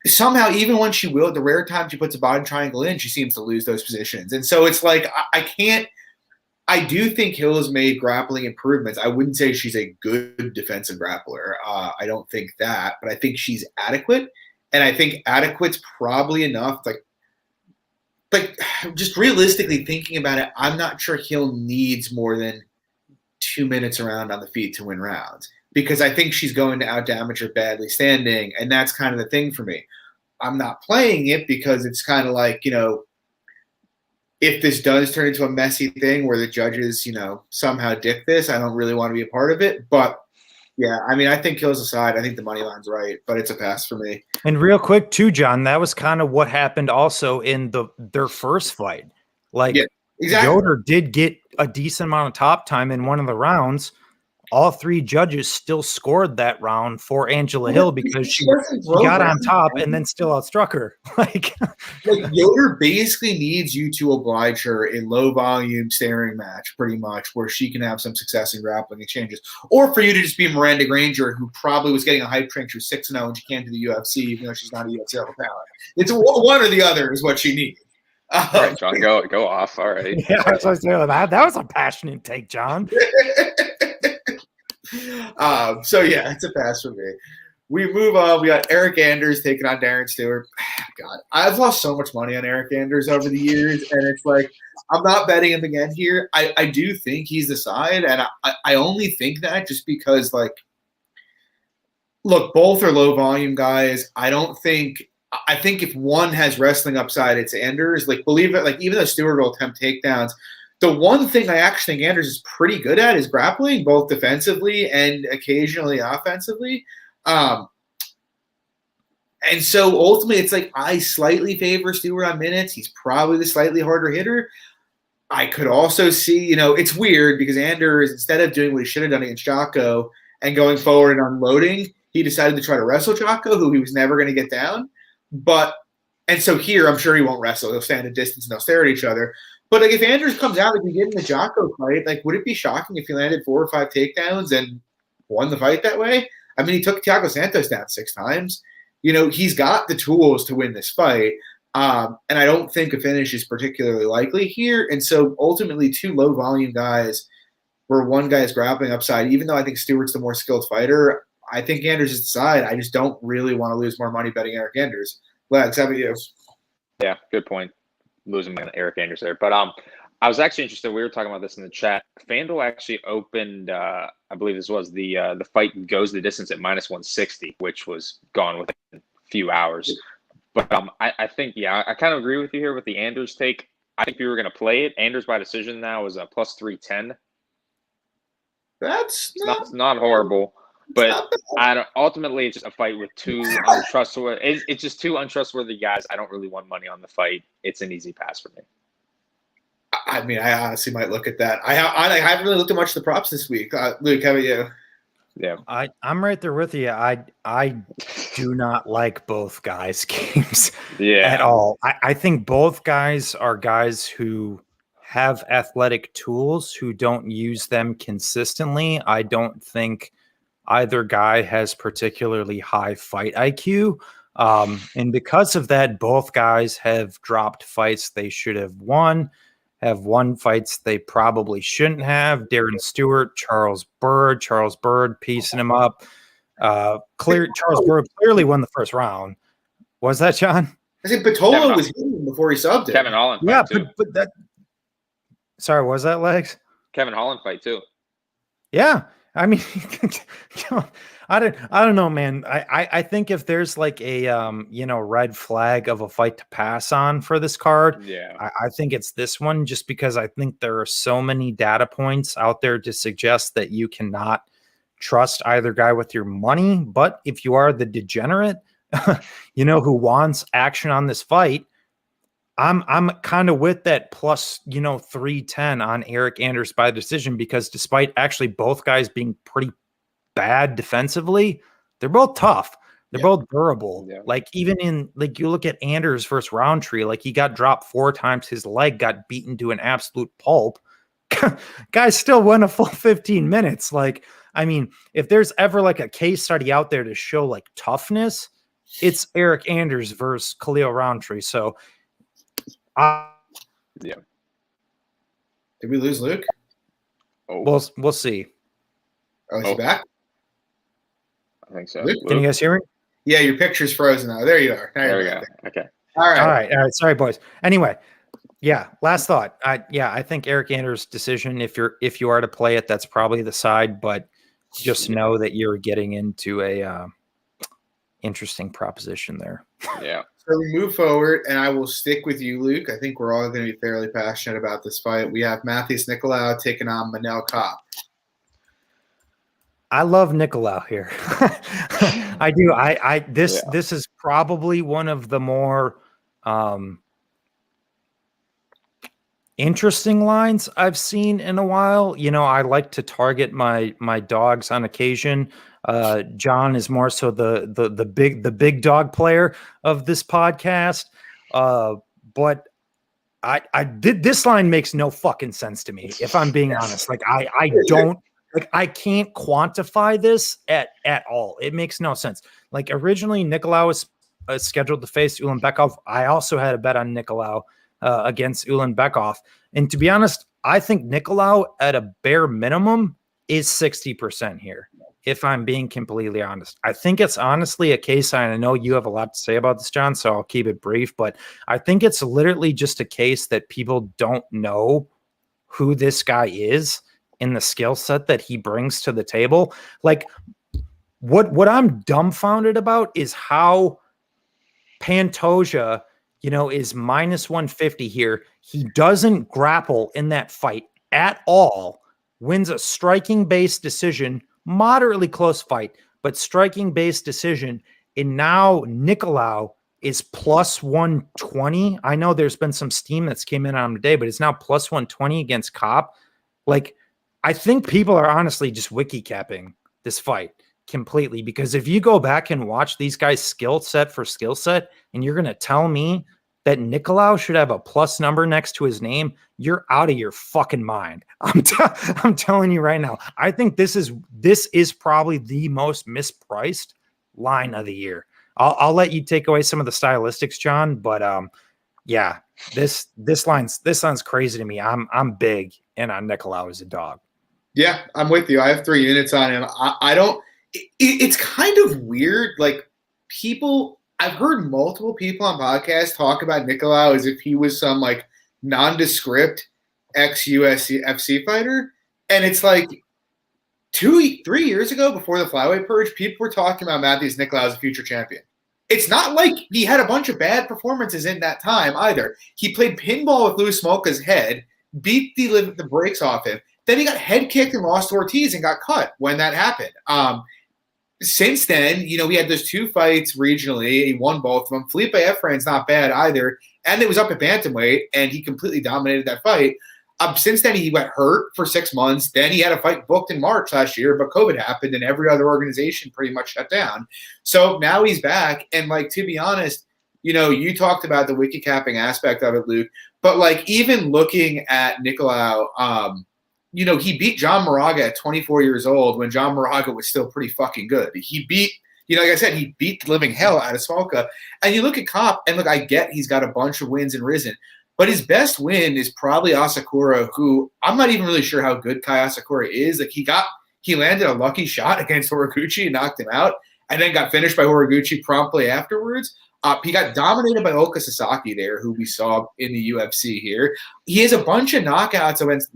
somehow even when she will, the rare time she puts a body triangle in, she seems to lose those positions. And so it's like I can't – I do think Hill has made grappling improvements. I wouldn't say she's a good defensive grappler. I don't think that, but I think she's adequate. And I think adequate's probably enough. Like just realistically thinking about it, I'm not sure Hill needs more than 2 minutes around on the feet to win rounds because I think she's going to outdamage her badly standing, and that's kind of the thing for me. I'm not playing it because it's kind of like, if this does turn into a messy thing where the judges, somehow dick this, I don't really want to be a part of it. But yeah, I mean, I think Hill's aside. I think the money line's right, but it's a pass for me. And real quick too, John, that was kind of what happened also in their first fight. Like exactly. Yoder did get a decent amount of top time in one of the rounds. All three judges still scored that round for Angela Hill because she got on top and then still outstruck her. Like Yoder basically needs you to oblige her in low volume staring match, pretty much, where she can have some success in grappling exchanges, or for you to just be Miranda Granger, who probably was getting a hype train. She was 6-0 and she came to the UFC, even though she's not a UFC level talent. It's one or the other is what she needs. All right, John, go off. All right. Yeah, that's what I was saying. That was a passionate take, John. So yeah, it's a pass for me. We move on. We got Eryk Anders taking on Darren Stewart. God, I've lost so much money on Eryk Anders over the years, and it's like I'm not betting him again here. I do think he's the side, and I only think that just because, like, look, both are low volume guys. I think if one has wrestling upside, it's Anders. Like, believe it. Like, even though Stewart will attempt takedowns, the one thing I actually think Anders is pretty good at is grappling, both defensively and occasionally offensively. And so ultimately it's like I slightly favor Stewart on minutes. He's probably the slightly harder hitter. I could also see, it's weird because Anders, instead of doing what he should have done against Jocko and going forward and unloading, he decided to try to wrestle Jocko, who he was never going to get down. And so here, I'm sure he won't wrestle. He'll stand a distance and they'll stare at each other. But like if Anders comes out like he did in the Jocko fight, like would it be shocking if he landed 4 or 5 takedowns and won the fight that way? I mean, he took Thiago Santos down 6 times. He's got the tools to win this fight. And I don't think a finish is particularly likely here. And so ultimately 2 low volume guys where one guy is grappling upside, even though I think Stewart's the more skilled fighter, I think Anders is the side. I just don't really want to lose more money betting Eryk Anders. Lex, how about you? Yeah, good point. Losing Eryk Anders there. But I was actually interested. We were talking about this in the chat. FanDuel actually opened, I believe this was the fight goes the distance at -160, which was gone within a few hours. But I think, I kind of agree with you here with the Anders take. I think if you were going to play it, Anders by decision now is a plus 310. That's not horrible. But ultimately, it's just a fight with 2 untrustworthy. It's just 2 untrustworthy guys. I don't really want money on the fight. It's an easy pass for me. I mean, I honestly might look at that. I haven't really looked at much of the props this week. Luke, how about you? Yeah, I'm right there with you. I do not like both guys' games at all. I think both guys are guys who have athletic tools who don't use them consistently. I don't think either guy has particularly high fight IQ. And because of that, both guys have dropped fights they should have won fights they probably shouldn't have. Darren Stewart, Charles Bird piecing him up. Charles Bird clearly won the first round. Was that, John? I think Patola was hitting before he subbed it. Kevin Holland fight too. But that – sorry, was that, Legs? Kevin Holland fight too. Yeah. I mean, I don't know, man. I think if there's like a red flag of a fight to pass on for this card, Yeah. I think it's this one, just because I think there are so many data points out there to suggest that you cannot trust either guy with your money. But if you are the degenerate, who wants action on this fight, I'm kind of with that plus 310 on Eryk Anders by decision, because despite actually both guys being pretty bad defensively, they're both tough. They're both durable. Yeah. Like even in you look at Anders versus Roundtree, like he got dropped 4 times. His leg got beaten to an absolute pulp. Guys still won a full 15 minutes. Like, I mean, if there's ever like a case study out there to show like toughness, it's Eryk Anders versus Khalil Roundtree. So, yeah. Did we lose Luke? Oh, we'll see. Oh, is he back? I think so. Luke? Can you guys hear me? Yeah, your picture's frozen now. There you are. There we go. Okay. All right. Sorry, boys. Anyway, yeah. Last thought. I think Eryk Anders' decision. If you are to play it, that's probably the side. But just know that you're getting into a interesting proposition there. Yeah. So we move forward, and I will stick with you, Luke. I think we're all going to be fairly passionate about this fight. We have Matheus Nicolau taking on Manel Kape. I love Nicolau here. I do. This is probably one of the more interesting lines I've seen in a while. I like to target my dogs on occasion. John is more so the big dog player of this podcast. But I did, this line makes no fucking sense to me, if I'm being honest. Like I don't. Like, I can't quantify this at all. It makes no sense. Like, originally, Nicolau was scheduled to face Ulanbekov. I also had a bet on Nicolau against Ulanbekov. And to be honest, I think Nicolau, at a bare minimum, is 60% here, if I'm being completely honest. I think it's honestly a case, and I know you have a lot to say about this, John, so I'll keep it brief, but I think it's literally just a case that people don't know who this guy is in the skill set that he brings to the table. Like, what I'm dumbfounded about is how Pantoja, is minus 150 here. He doesn't grapple in that fight at all, wins a striking based decision, moderately close fight, but striking based decision. And now Nicolau is plus 120. I know there's been some steam that's came in on him today, but it's now plus 120 against Kape. Like, I think people are honestly just wiki capping this fight completely, because if you go back and watch these guys skill set for skill set, and you're going to tell me that Nicolau should have a plus number next to his name, you're out of your fucking mind. I'm telling you right now. I think this is probably the most mispriced line of the year. I'll let you take away some of the stylistics, John, but yeah, this line's crazy to me. I'm big and on Nicolau as a dog. Yeah, I'm with you. I have 3 units on him. I don't – it's kind of weird. Like, I've heard multiple people on podcasts talk about Nicolau as if he was some, like, nondescript ex-UFC fighter. And it's like 3 years ago, before the flyweight purge, people were talking about Matheus Nicolau as a future champion. It's not like he had a bunch of bad performances in that time either. He played pinball with Louis Smolka's head, beat the brakes off him. Then he got head kicked and lost to Ortiz and got cut when that happened. Since then, we had those 2 fights regionally. He won both of them. Felipe Efrain's not bad either. And it was up at bantamweight, and he completely dominated that fight. Since then, he got hurt for 6 months. Then he had a fight booked in March last year, but COVID happened, and every other organization pretty much shut down. So now he's back. And, like, to be honest, you talked about the wiki capping aspect of it, Luke. But, like, even looking at Nicolau, he beat John Moraga at 24 years old when John Moraga was still pretty fucking good. He beat, like I said, he beat the living hell out of Smolka. And you look at Kape, and look, I get he's got a bunch of wins in Risen, but his best win is probably Asakura, who I'm not even really sure how good Kai Asakura is. Like, he landed a lucky shot against Horiguchi and knocked him out, and then got finished by Horiguchi promptly afterwards. He got dominated by Oka Sasaki there, who we saw in the UFC here. He has a bunch of knockouts against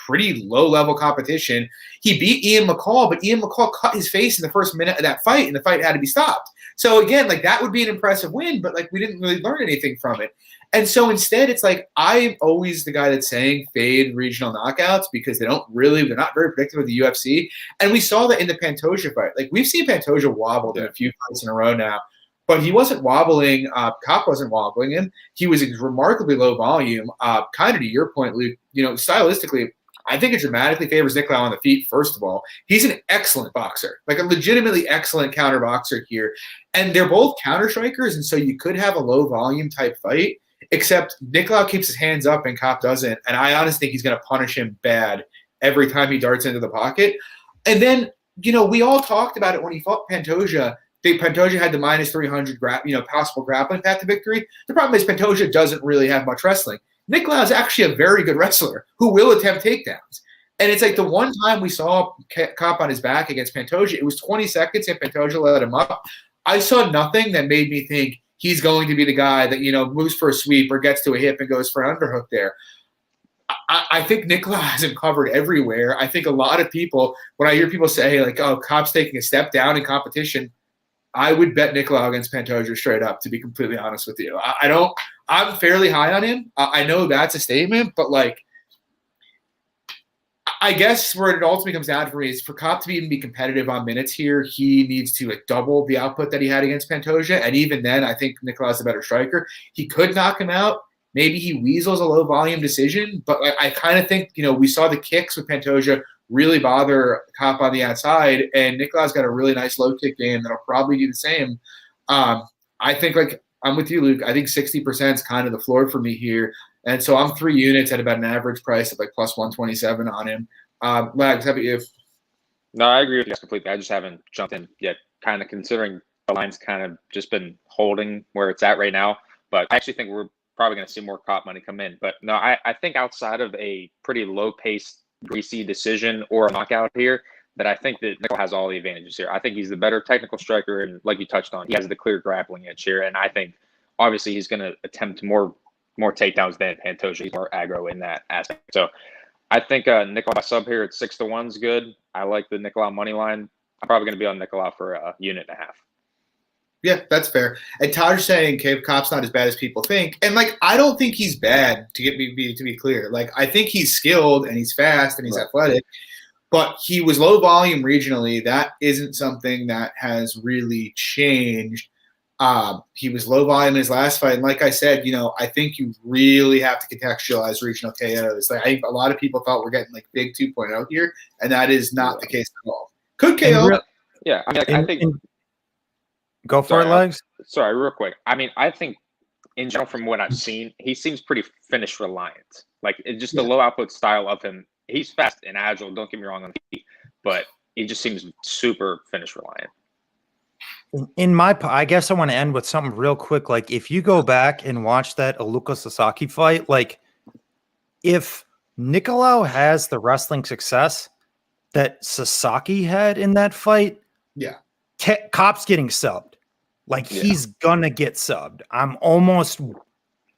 pretty low-level competition. He beat Ian McCall, but Ian McCall cut his face in the first minute of that fight, and the fight had to be stopped. So, again, like, that would be an impressive win, but, like, we didn't really learn anything from it. And so instead, it's like I'm always the guy that's saying fade regional knockouts because they're not very predictive of the UFC. And we saw that in the Pantoja fight. Like, we've seen Pantoja wobbled in a few fights in a row now, but he wasn't wobbling. Kape wasn't wobbling him. He was remarkably low volume. Kind of to your point, Luke, stylistically, I think it dramatically favors Nicolau on the feet, first of all. He's an excellent boxer, like a legitimately excellent counter boxer here. And they're both counter strikers, and so you could have a low volume type fight. Except Nicolau keeps his hands up and Kape doesn't. And I honestly think he's going to punish him bad every time he darts into the pocket. And then, we all talked about it when he fought Pantoja. Pantoja had the minus 300 possible grappling path to victory. The problem is Pantoja doesn't really have much wrestling. Nicolau is actually a very good wrestler who will attempt takedowns. And it's like the one time we saw Kape on his back against Pantoja, it was 20 seconds and Pantoja let him up. I saw nothing that made me think he's going to be the guy that, moves for a sweep or gets to a hip and goes for an underhook there. I think Nicolau has him covered everywhere. I think a lot of people, when I hear people say, like, oh, Kape's taking a step down in competition, I would bet Nicolau against Pantoja straight up, to be completely honest with you. I'm fairly high on him. I know that's a statement, but, like, I guess where it ultimately comes down for me is for Kape to even be competitive on minutes here, he needs to double the output that he had against Pantoja. And even then, I think Nicolau's a better striker. He could knock him out. Maybe he weasels a low volume decision, but I kind of think, we saw the kicks with Pantoja really bother Kape on the outside, and Nicolau's got a really nice low kick game that'll probably do the same. I think, I'm with you, Luke. I think 60% is kind of the floor for me here. And so I'm 3 units at about an average price of plus 127 on him. Lags, how about you? No, I agree with you guys completely. I just haven't jumped in yet, kind of considering the line's kind of just been holding where it's at right now. But I actually think we're probably going to see more Kape money come in. But no, I think outside of a pretty low-paced, greasy decision or a knockout here, that I think that Nicolau has all the advantages here. I think he's the better technical striker, and like you touched on, he has the clear grappling edge here. And I think, obviously, he's going to attempt more takedowns than Pantoja. He's more aggro in that aspect. So I think Nicolau sub here at 6-1 is good. I like the Nicolau money line. I'm probably going to be on Nicolau for a unit and a half. Yeah, that's fair. And Todd's saying Kape's not as bad as people think. And, I don't think he's bad, to be clear. I think he's skilled and he's fast and he's athletic. But he was low volume regionally. That isn't something that has really changed. He was low volume in his last fight. And like I said, I think you really have to contextualize regional KOs. I think a lot of people thought we're getting big 2.0 here, and that is not the case at all. Could KO. Yeah. I think. Go for it, Legs. Sorry, real quick. I think in general, from what I've seen, he seems pretty finish reliant. The low output style of him. He's fast and agile. Don't get me wrong on the feet, but he just seems super finish reliant. I guess I want to end with something real quick. If you go back and watch that Aluka Sasaki fight, if Nicolau has the wrestling success that Sasaki had in that fight, Kape's getting subbed. He's gonna get subbed.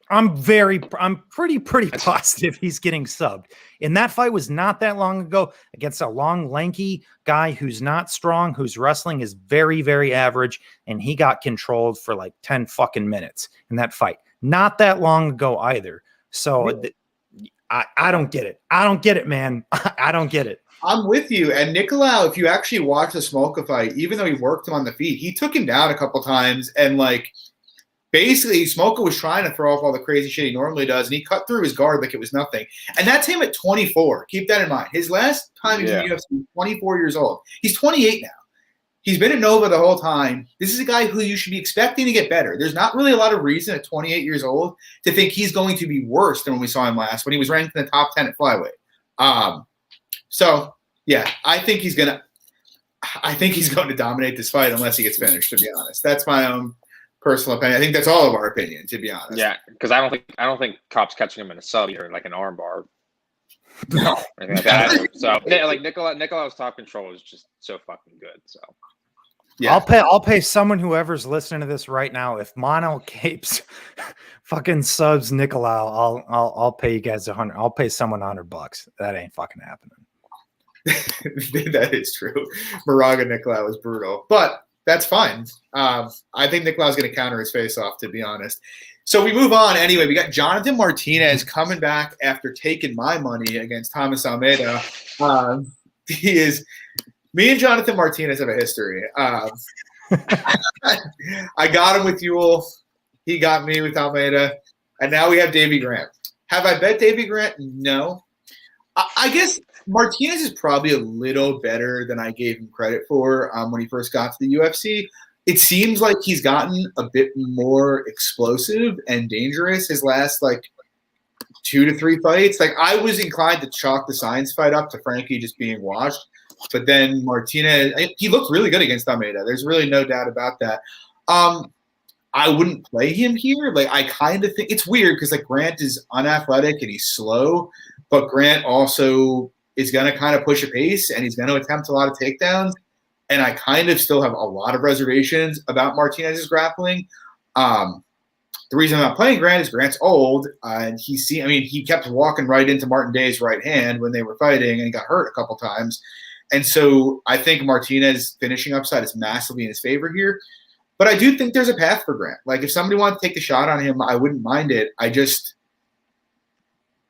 I'm pretty positive he's getting subbed. And that fight was not that long ago against a long, lanky guy who's not strong, whose wrestling is very, very average, and he got controlled for 10 fucking minutes in that fight. Not that long ago either. So I don't get it. I don't get it, man. I don't get it. I'm with you. And Nicolau, if you actually watch the Smolka fight, even though he worked him on the feet, he took him down a couple times and basically, Smolka was trying to throw off all the crazy shit he normally does, and he cut through his guard like it was nothing. And that's him at 24. Keep that in mind. His last time he was in the UFC, he was 24 years old. He's 28 now. He's been at Nova the whole time. This is a guy who you should be expecting to get better. There's not really a lot of reason at 28 years old to think he's going to be worse than when we saw him last, when he was ranked in the top 10 at flyweight. So, yeah, I think he's going to dominate this fight unless he gets finished, to be honest. That's my own personal opinion. I think that's all of our opinion, to be honest. Yeah, because I don't think Kape's catching him in a sub either, like an arm bar. No. Anything like that. So Nicolau's top control is just so fucking good. So Yeah. I'll pay someone whoever's listening to this right now. If Manel Capes fucking subs Nicolau, I'll pay you guys $100. I'll pay someone $100. That ain't fucking happening. That is true. Moraga Nicolau is brutal, but that's fine. I think Nicolau's going to counter his face off, to be honest. So we move on anyway. We got Jonathan Martinez coming back after taking my money against Thomas Almeida. Me and Jonathan Martinez have a history. I got him with Ewell. He got me with Almeida. And now we have Davey Grant. Have I bet Davey Grant? No. I guess Martinez is probably a little better than I gave him credit for when he first got to the UFC. It seems like he's gotten a bit more explosive and dangerous his last, 2 to 3 fights. I was inclined to chalk the Science fight up to Frankie just being washed. But then Martinez, he looked really good against Almeida. There's really no doubt about that. I wouldn't play him here. I kind of think it's weird because Grant is unathletic and he's slow, but Grant also is going to kind of push a pace and he's going to attempt a lot of takedowns. And I kind of still have a lot of reservations about Martinez's grappling. The reason I'm not playing Grant is Grant's old, and he kept walking right into Martin Day's right hand when they were fighting, and he got hurt a couple times. And so I think Martinez finishing upside is massively in his favor here. But I do think there's a path for Grant. If somebody wanted to take the shot on him, I wouldn't mind it.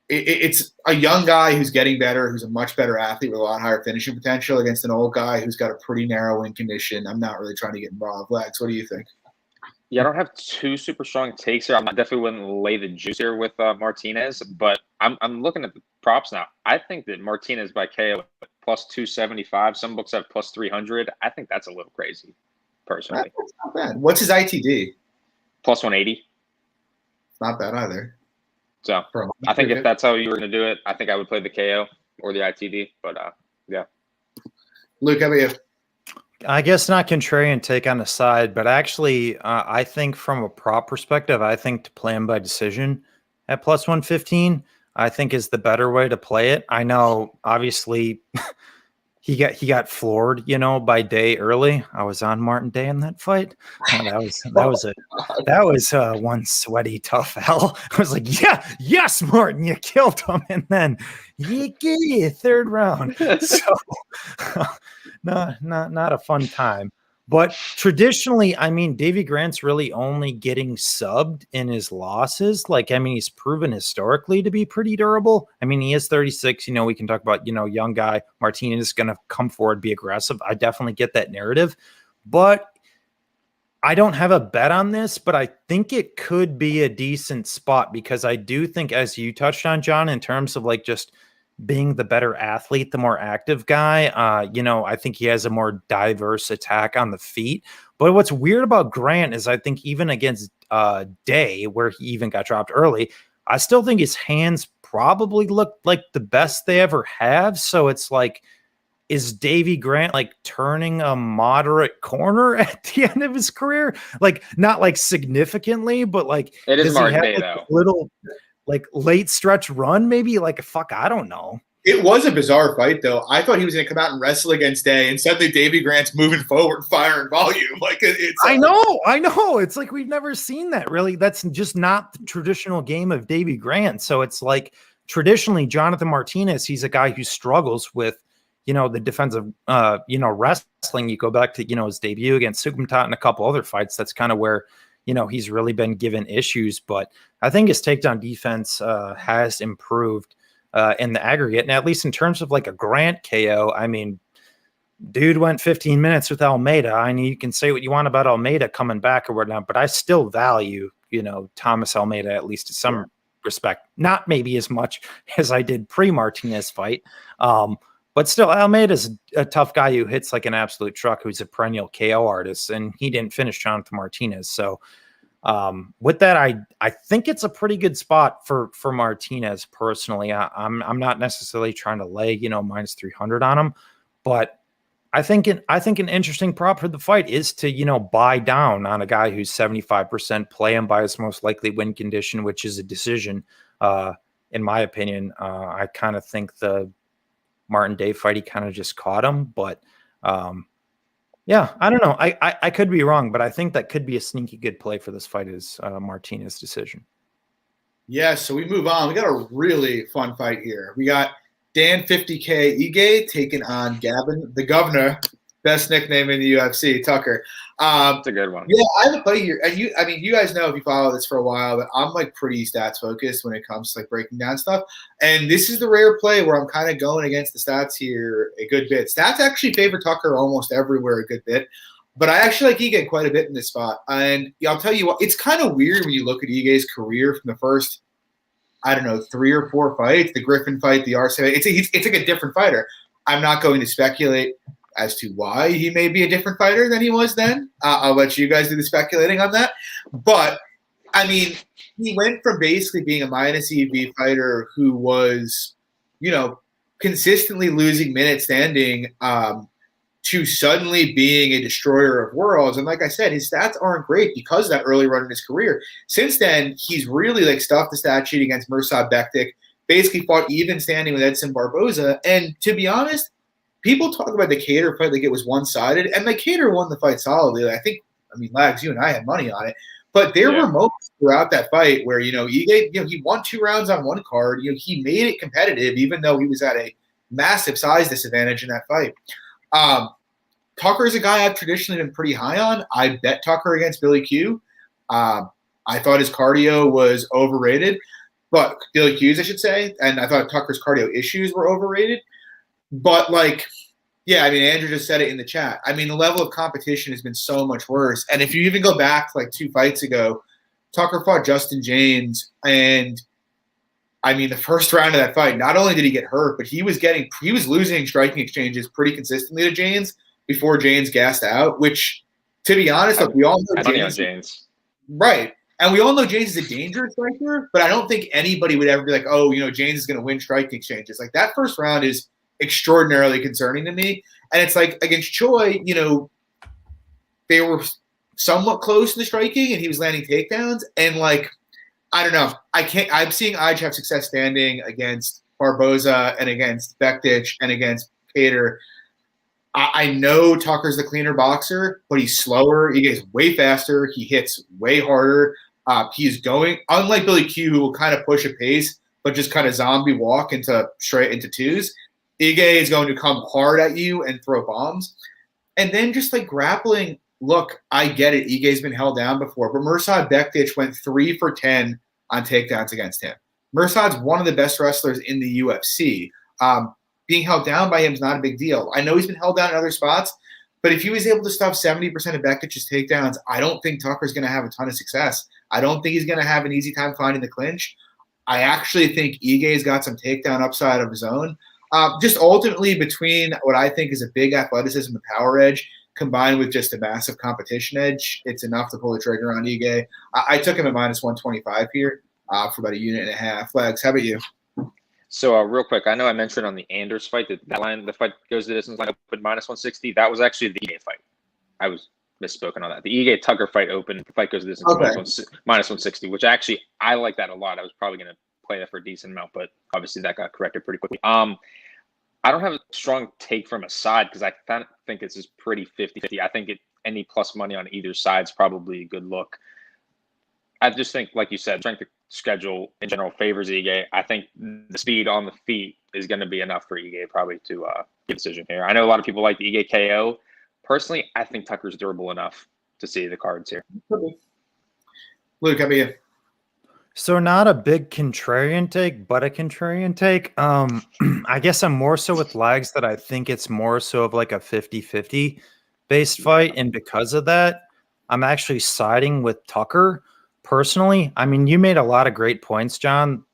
It's a young guy who's getting better, who's a much better athlete with a lot higher finishing potential against an old guy who's got a pretty narrow win condition. I'm not really trying to get involved. Lex, what do you think? Yeah, I don't have two super strong takes here. I definitely wouldn't lay the juice here with Martinez, but I'm looking at the props now. I think that Martinez by KO plus 275. Some books have plus 300. I think that's a little crazy, personally. That's not bad. What's his ITD? Plus 180. Not bad either. So I think if that's how you were going to do it, I think I would play the KO or the ITD. But yeah. Luke, how about you? I guess not contrarian take on the side, but actually, I think from a prop perspective, I think to play him by decision at plus 115, I think is the better way to play it. I know, obviously, he got floored, by Day early. I was on Martin Day in that fight. That was one sweaty tough hell. I was like, yes, Martin, you killed him, and then you third round. So. Not a fun time. But traditionally, Davey Grant's really only getting subbed in his losses. He's proven historically to be pretty durable. He is 36. We can talk about, young guy. Martinez is going to come forward, be aggressive. I definitely get that narrative. But I don't have a bet on this, but I think it could be a decent spot because I do think, as you touched on, John, in terms of just being the better athlete, the more active guy, I think he has a more diverse attack on the feet. But what's weird about Grant is I think even against Day, where he even got dropped early, I still think his hands probably look like the best they ever have. So it's is Davey Grant turning a moderate corner at the end of his career? Not significantly, but it is Martin Day though. Little late stretch run, maybe I don't know. It was a bizarre fight, though. I thought he was going to come out and wrestle against Day, and suddenly Davey Grant's moving forward, firing volume. I know. It's we've never seen that, really. That's just not the traditional game of Davey Grant. So it's traditionally Jonathan Martinez, he's a guy who struggles with, the defensive, wrestling. You go back to, his debut against Sukumtat and a couple other fights. That's kind of where, he's really been given issues, but I think his takedown defense has improved in the aggregate. And at least in terms of a Grant KO, dude went 15 minutes with Almeida. You can say what you want about Almeida coming back or whatnot, but I still value, Thomas Almeida, at least to some respect, not maybe as much as I did pre-Martinez fight. But still, Almeida's a tough guy who hits like an absolute truck, who's a perennial KO artist, and he didn't finish Jonathan Martinez. So with that, I think it's a pretty good spot for Martinez personally. I'm not necessarily trying to lay, minus 300 on him, but I think an interesting prop for the fight is to, buy down on a guy who's 75%, play him by his most likely win condition, which is a decision. In my opinion, I kind of think the Martin Day fight, he kind of just caught him, but Yeah, I don't know. I could be wrong, but I think that could be a sneaky good play for this fight is Martinez decision. Yeah, so we move on. We got a really fun fight here. We got Dan 50K Ige taking on Gavin, the governor, best nickname in the UFC, Tucker. That's a good one. Yeah, I have a play here. And you guys know if you follow this for a while that I'm like pretty stats focused when it comes to like breaking down stuff. And this is the rare play where I'm kind of going against the stats here a good bit. Stats actually favor Tucker almost everywhere a good bit. But I actually like Ige quite a bit in this spot. And I'll tell you what, it's kind of weird when you look at Ige's career from the first, I don't know, 3 or 4 fights, the Griffin fight, the RC fight. It's like a different fighter. I'm not going to speculate as to why he may be a different fighter than he was then. I'll let you guys do the speculating on that. But, I mean, he went from basically being a minus EV fighter who was, consistently losing minutes standing to suddenly being a destroyer of worlds. And like I said, his stats aren't great because of that early run in his career. Since then, he's really like stuffed the stat sheet against Mirsad Bektic, basically fought even standing with Edson Barboza. And to be honest, people talk about the Cater fight like it was one-sided, and like Cater won the fight solidly. Lags, you and I had money on it. But there were moments throughout that fight where, Ige, he won 2 rounds on one card. He made it competitive even though he was at a massive size disadvantage in that fight. Tucker is a guy I've traditionally been pretty high on. I bet Tucker against Billy Q. I thought his cardio was overrated, but Billy Q's, I should say, and I thought Tucker's cardio issues were overrated. But Andrew just said it in the chat. I mean, the level of competition has been so much worse. And if you even go back to like 2 fights ago, Tucker fought Justin James, and the first round of that fight, not only did he get hurt, but he was losing striking exchanges pretty consistently to James before James gassed out, which, to be honest, we all know James. Right. And we all know James is a dangerous striker, but I don't think anybody would ever be like, James is going to win striking exchanges. Like, that first round is extraordinarily concerning to me. And it's like against Choi, they were somewhat close in the striking and he was landing takedowns. And I don't know. I'm seeing Ige have success standing against Barboza and against Bektic and against Cater. I know Tucker's the cleaner boxer, but he's slower. He gets way faster. He hits way harder. He's going, unlike Billy Q, who will kind of push a pace, but just kind of zombie walk straight into twos. Ige is going to come hard at you and throw bombs. And then just like grappling, look, I get it. Ige's been held down before, but Mirsad Bektic went 3 for 10 on takedowns against him. Mirsad's one of the best wrestlers in the UFC. Being held down by him is not a big deal. I know he's been held down in other spots, but if he was able to stuff 70% of Bektic's takedowns, I don't think Tucker's going to have a ton of success. I don't think he's going to have an easy time finding the clinch. I actually think Ige's got some takedown upside of his own. Just ultimately between what I think is a big athleticism and power edge combined with just a massive competition edge, it's enough to pull the trigger on Ige. I took him at minus 125 here for about 1.5 units. Legs, how about you? So real quick, I know I mentioned on the Anders fight that line, the fight goes the distance line open minus 160. That was actually the Ige fight. I was misspoken on that. The Ige Tucker fight open, the fight goes the distance minus 160, which actually I like that a lot. I was probably going to play that for a decent amount, but obviously that got corrected pretty quickly. I don't have a strong take from a side because I think it's just pretty 50-50. I think any plus money on either side is probably a good look. I just think, like you said, strength of schedule in general favors Ige. I think the speed on the feet is going to be enough for Ige probably to get a decision here. I know a lot of people like the Ige KO. Personally, I think Tucker's durable enough to see the cards here. Luke, how about you? So not a big contrarian take, but a contrarian take. I guess I'm more so with Lags that I think it's more so of like a 50-50 based fight. And because of that, I'm actually siding with Tucker personally. I mean, you made a lot of great points, John,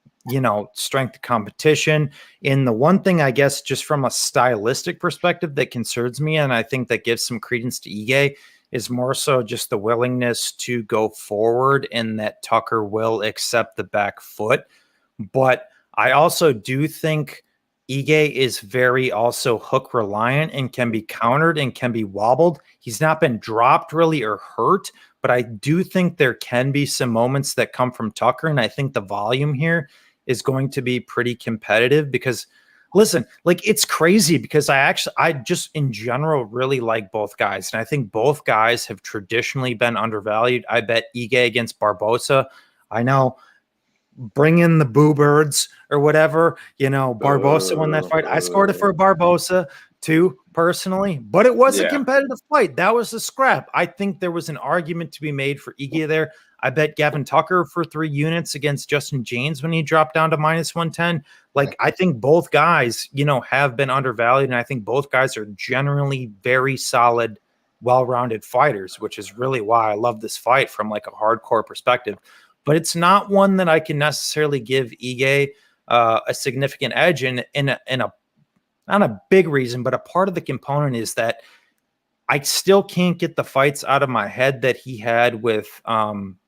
strength of competition. And the one thing, I guess, just from a stylistic perspective that concerns me, and I think that gives some credence to Ige, is more so just the willingness to go forward and that Tucker will accept the back foot. But I also do think Ige is very also hook reliant and can be countered and can be wobbled. He's not been dropped really or hurt, but I do think there can be some moments that come from Tucker. And I think the volume here is going to be pretty competitive because Listen, like it's crazy because I just in general really like both guys. And I think both guys have traditionally been undervalued. I bet Ige against Barbosa. I know, bring in the boo birds or whatever, Barbosa won that fight. I scored it for Barbosa too, personally, but it was a competitive fight. That was a scrap. I think there was an argument to be made for Ige there. I bet Gavin Tucker for 3 units against Justin James when he dropped down to -110. Like, I think both guys, have been undervalued, and I think both guys are generally very solid, well-rounded fighters, which is really why I love this fight from like a hardcore perspective. But it's not one that I can necessarily give Ige a significant edge in a not a big reason, but a part of the component is that I still can't get the fights out of my head that he had with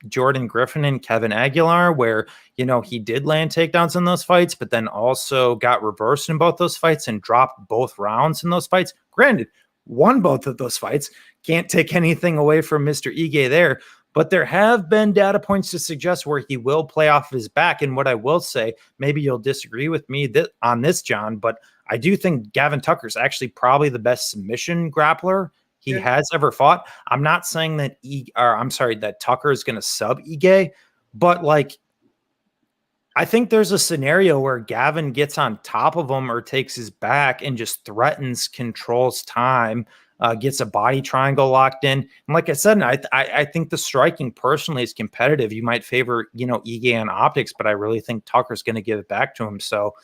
Jordan Griffin and Kevin Aguilar, where, he did land takedowns in those fights, but then also got reversed in both those fights and dropped both rounds in those fights. Granted, won both of those fights. Can't take anything away from Mr. Ige there, but there have been data points to suggest where he will play off of his back. And what I will say, maybe you'll disagree with me on this, John, but I do think Gavin Tucker is actually probably the best submission grappler he has ever fought. I'm not saying that that Tucker is going to sub Ige, but like, I think there's a scenario where Gavin gets on top of him or takes his back and just threatens, controls time, gets a body triangle locked in. And like I said, I think the striking personally is competitive. You might favor, Ige on optics, but I really think Tucker's going to give it back to him. So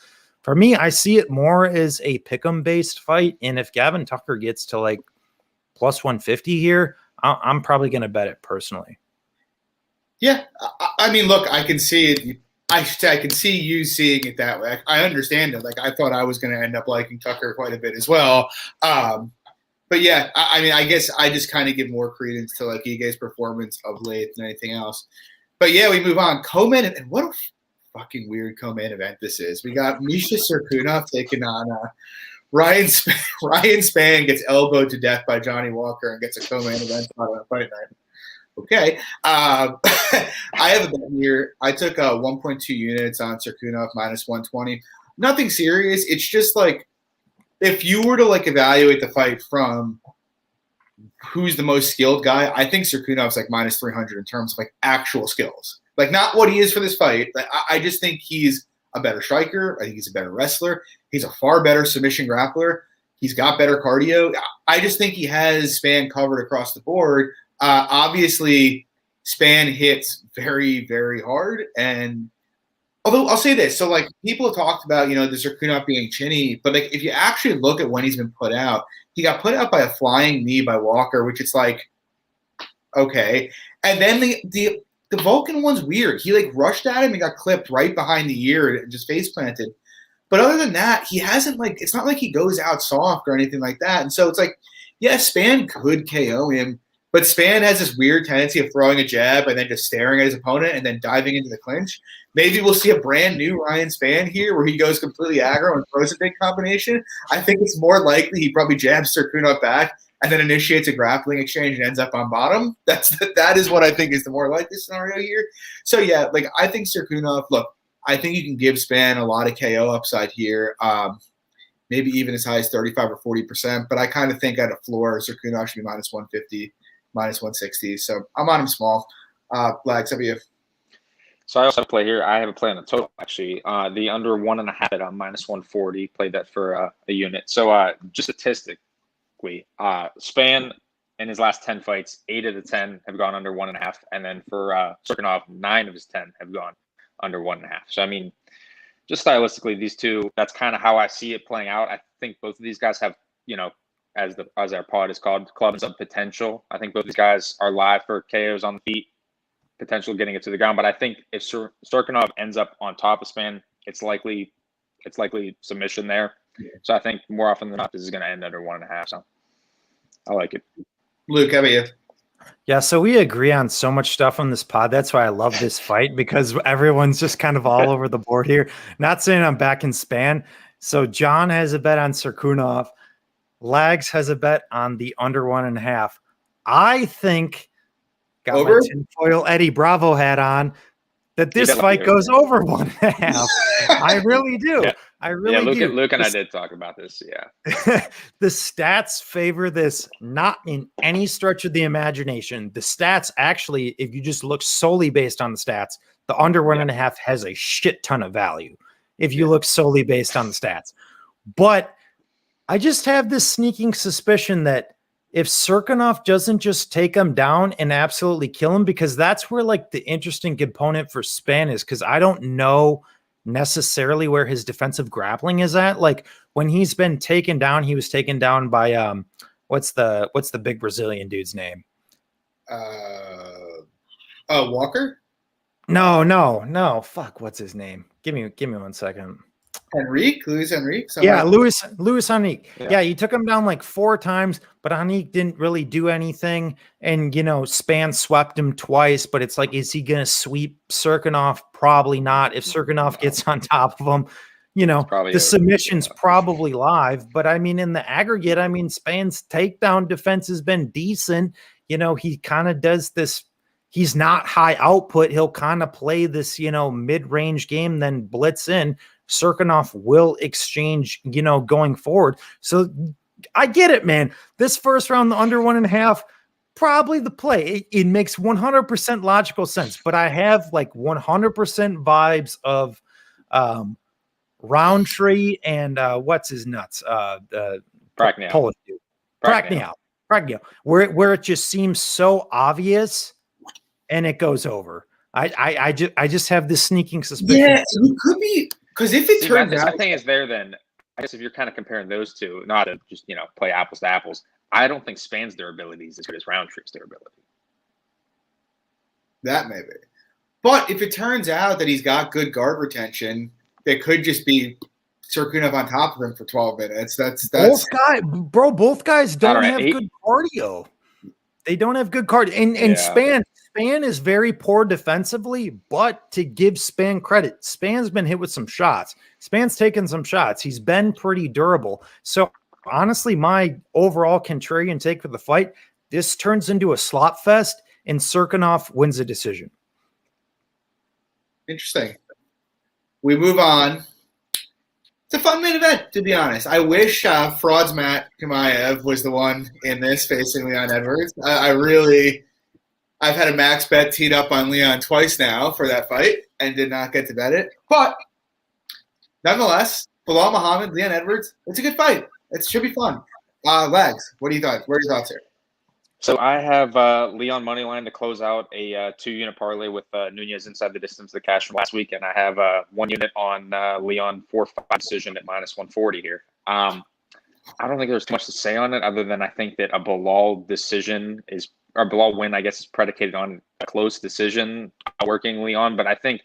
for me, I see it more as a pick'em based fight. And if Gavin Tucker gets to like +150 here, I'm probably going to bet it personally. Yeah. I mean, look, I can see it. I can see you seeing it that way. I understand it. Like, I thought I was going to end up liking Tucker quite a bit as well. But yeah, I mean, I guess I just kind of give more credence to like Ige's performance of late than anything else. But yeah, we move on. Co-main, and what a fucking weird co-main event this is. We got Misha Cirkunov taking on Ryan Spann gets elbowed to death by Johnny Walker and gets a co-main event on Fight Night. Okay. I have a bet here. I took 1.2 units on Cirkunov -120. Nothing serious. It's just like, if you were to like evaluate the fight from who's the most skilled guy, I think Cirkunov's like -300 in terms of like actual skills. Like, not what he is for this fight. Like, I just think he's a better striker. I think he's a better wrestler. He's a far better submission grappler. He's got better cardio. I just think he has Spann covered across the board. Obviously, Spann hits very, very hard. And although I'll say this, so like people have talked about, the Cirkunov being chinny, but like if you actually look at when he's been put out, he got put out by a flying knee by Walker, which it's like, okay. And then the Vulcan one's weird. He like rushed at him and got clipped right behind the ear and just face planted. But other than that, he hasn't like, it's not like he goes out soft or anything like that. And so it's like, yeah, Spann could KO him, but Spann has this weird tendency of throwing a jab and then just staring at his opponent and then diving into the clinch. Maybe we'll see a brand new Ryan Spann here where he goes completely aggro and throws a big combination. I think it's more likely he probably jabs Cirkunov back and then initiates a grappling exchange and ends up on bottom. That is what I think is the more likely scenario here. So yeah, like I think Cirkunov, look, I think you can give Spann a lot of KO upside here. Maybe even as high as 35 or 40%, but I kind of think at a floor, Cirkunov should be -150, -160. So I'm on him small. Blags, how about you? So I also have a play here. I have a play on the total, actually. The under 1.5 on -140. Played that for a unit. So just statistically, Spann in his last 10 fights, 8 of the 10 have gone under 1.5. And then for Cirkunov, 9 of his 10 have gone under 1.5. So, I mean, just stylistically, these two, that's kind of how I see it playing out. I think both of these guys have, as our pod is called, clubs of potential. I think both these guys are live for KOs on the feet, potential getting it to the ground. But I think if Cirkunov ends up on top of Spann, it's likely submission there. Yeah. So I think more often than not, this is going to end under 1.5. So I like it. Luke, how about you? Yeah, so we agree on so much stuff on this pod. That's why I love this fight, because everyone's just kind of all over the board here. Not saying I'm back in Spann. So John has a bet on Cirkunov. Lags has a bet on the under 1.5. I think, got over? My tinfoil Eddie Bravo hat on, that this fight goes over 1.5. I really do. Yeah. I really do. Luke and I did talk about this. Yeah. The stats favor this, not in any stretch of the imagination. The stats actually, if you just look solely based on the stats, the under 1.5 has a shit ton of value if you look solely based on the stats. But I just have this sneaking suspicion that if Cirkunov doesn't just take him down and absolutely kill him, because that's where like the interesting component for Spann is, because I don't know necessarily where his defensive grappling is at. Like when he's been taken down, he was taken down by what's the big Brazilian dude's name? Walker? No. Fuck, what's his name? Give me 1 second. Luis Enrique? Yeah, Luis Hani. Yeah, he took him down like 4 times, but Hani didn't really do anything. And, Spann swept him twice, but it's like, is he going to sweep Cirkunov? Probably not. If Cirkunov gets on top of him, the submission's probably live. But, I mean, in the aggregate, Spann's takedown defense has been decent. He kind of does this. He's not high output. He'll kind of play this, mid-range game, then blitz in. Cirkunov will exchange, going forward. So I get it, man. This first round, the under 1.5, probably the play. It makes 100% logical sense, but I have like 100% vibes of Roundtree and what's his nuts? Polish dude. Pragnia. Where it just seems so obvious and it goes over. I just have this sneaking suspicion. Yeah, it could be. Because if it turns out, the thing is there, then I guess if you're kind of comparing those two, not to just play apples to apples, I don't think Spann's durability is as good as Roundtree's durability. That may be, but if it turns out that he's got good guard retention, it could just be Cirkunov on top of him for 12 minutes. That's both guys don't have good cardio. They don't have good cardio, and Spann is very poor defensively, but to give Spann credit, Spann's been hit with some shots. Spann's taken some shots. He's been pretty durable. So honestly, my overall contrarian take for the fight, this turns into a slot fest and Cirkunov wins a decision. Interesting. We move on. It's a fun main event, to be honest. I wish Frauds Matt Kamaev was the one in this facing Leon Edwards. I've had a max bet teed up on Leon twice now for that fight and did not get to bet it. But nonetheless, Belal Muhammad, Leon Edwards, it's a good fight. It should be fun. Lags, what do you thought? What are your thoughts here? So I have Leon moneyline to close out a 2-unit parlay with Nunez inside the distance, the cash from last week, and I have 1 unit on Leon 4-5 decision at -140 here. I don't think there's too much to say on it other than I think that a Belal decision Belal win, I guess, is predicated on a close decision working Leon. But I think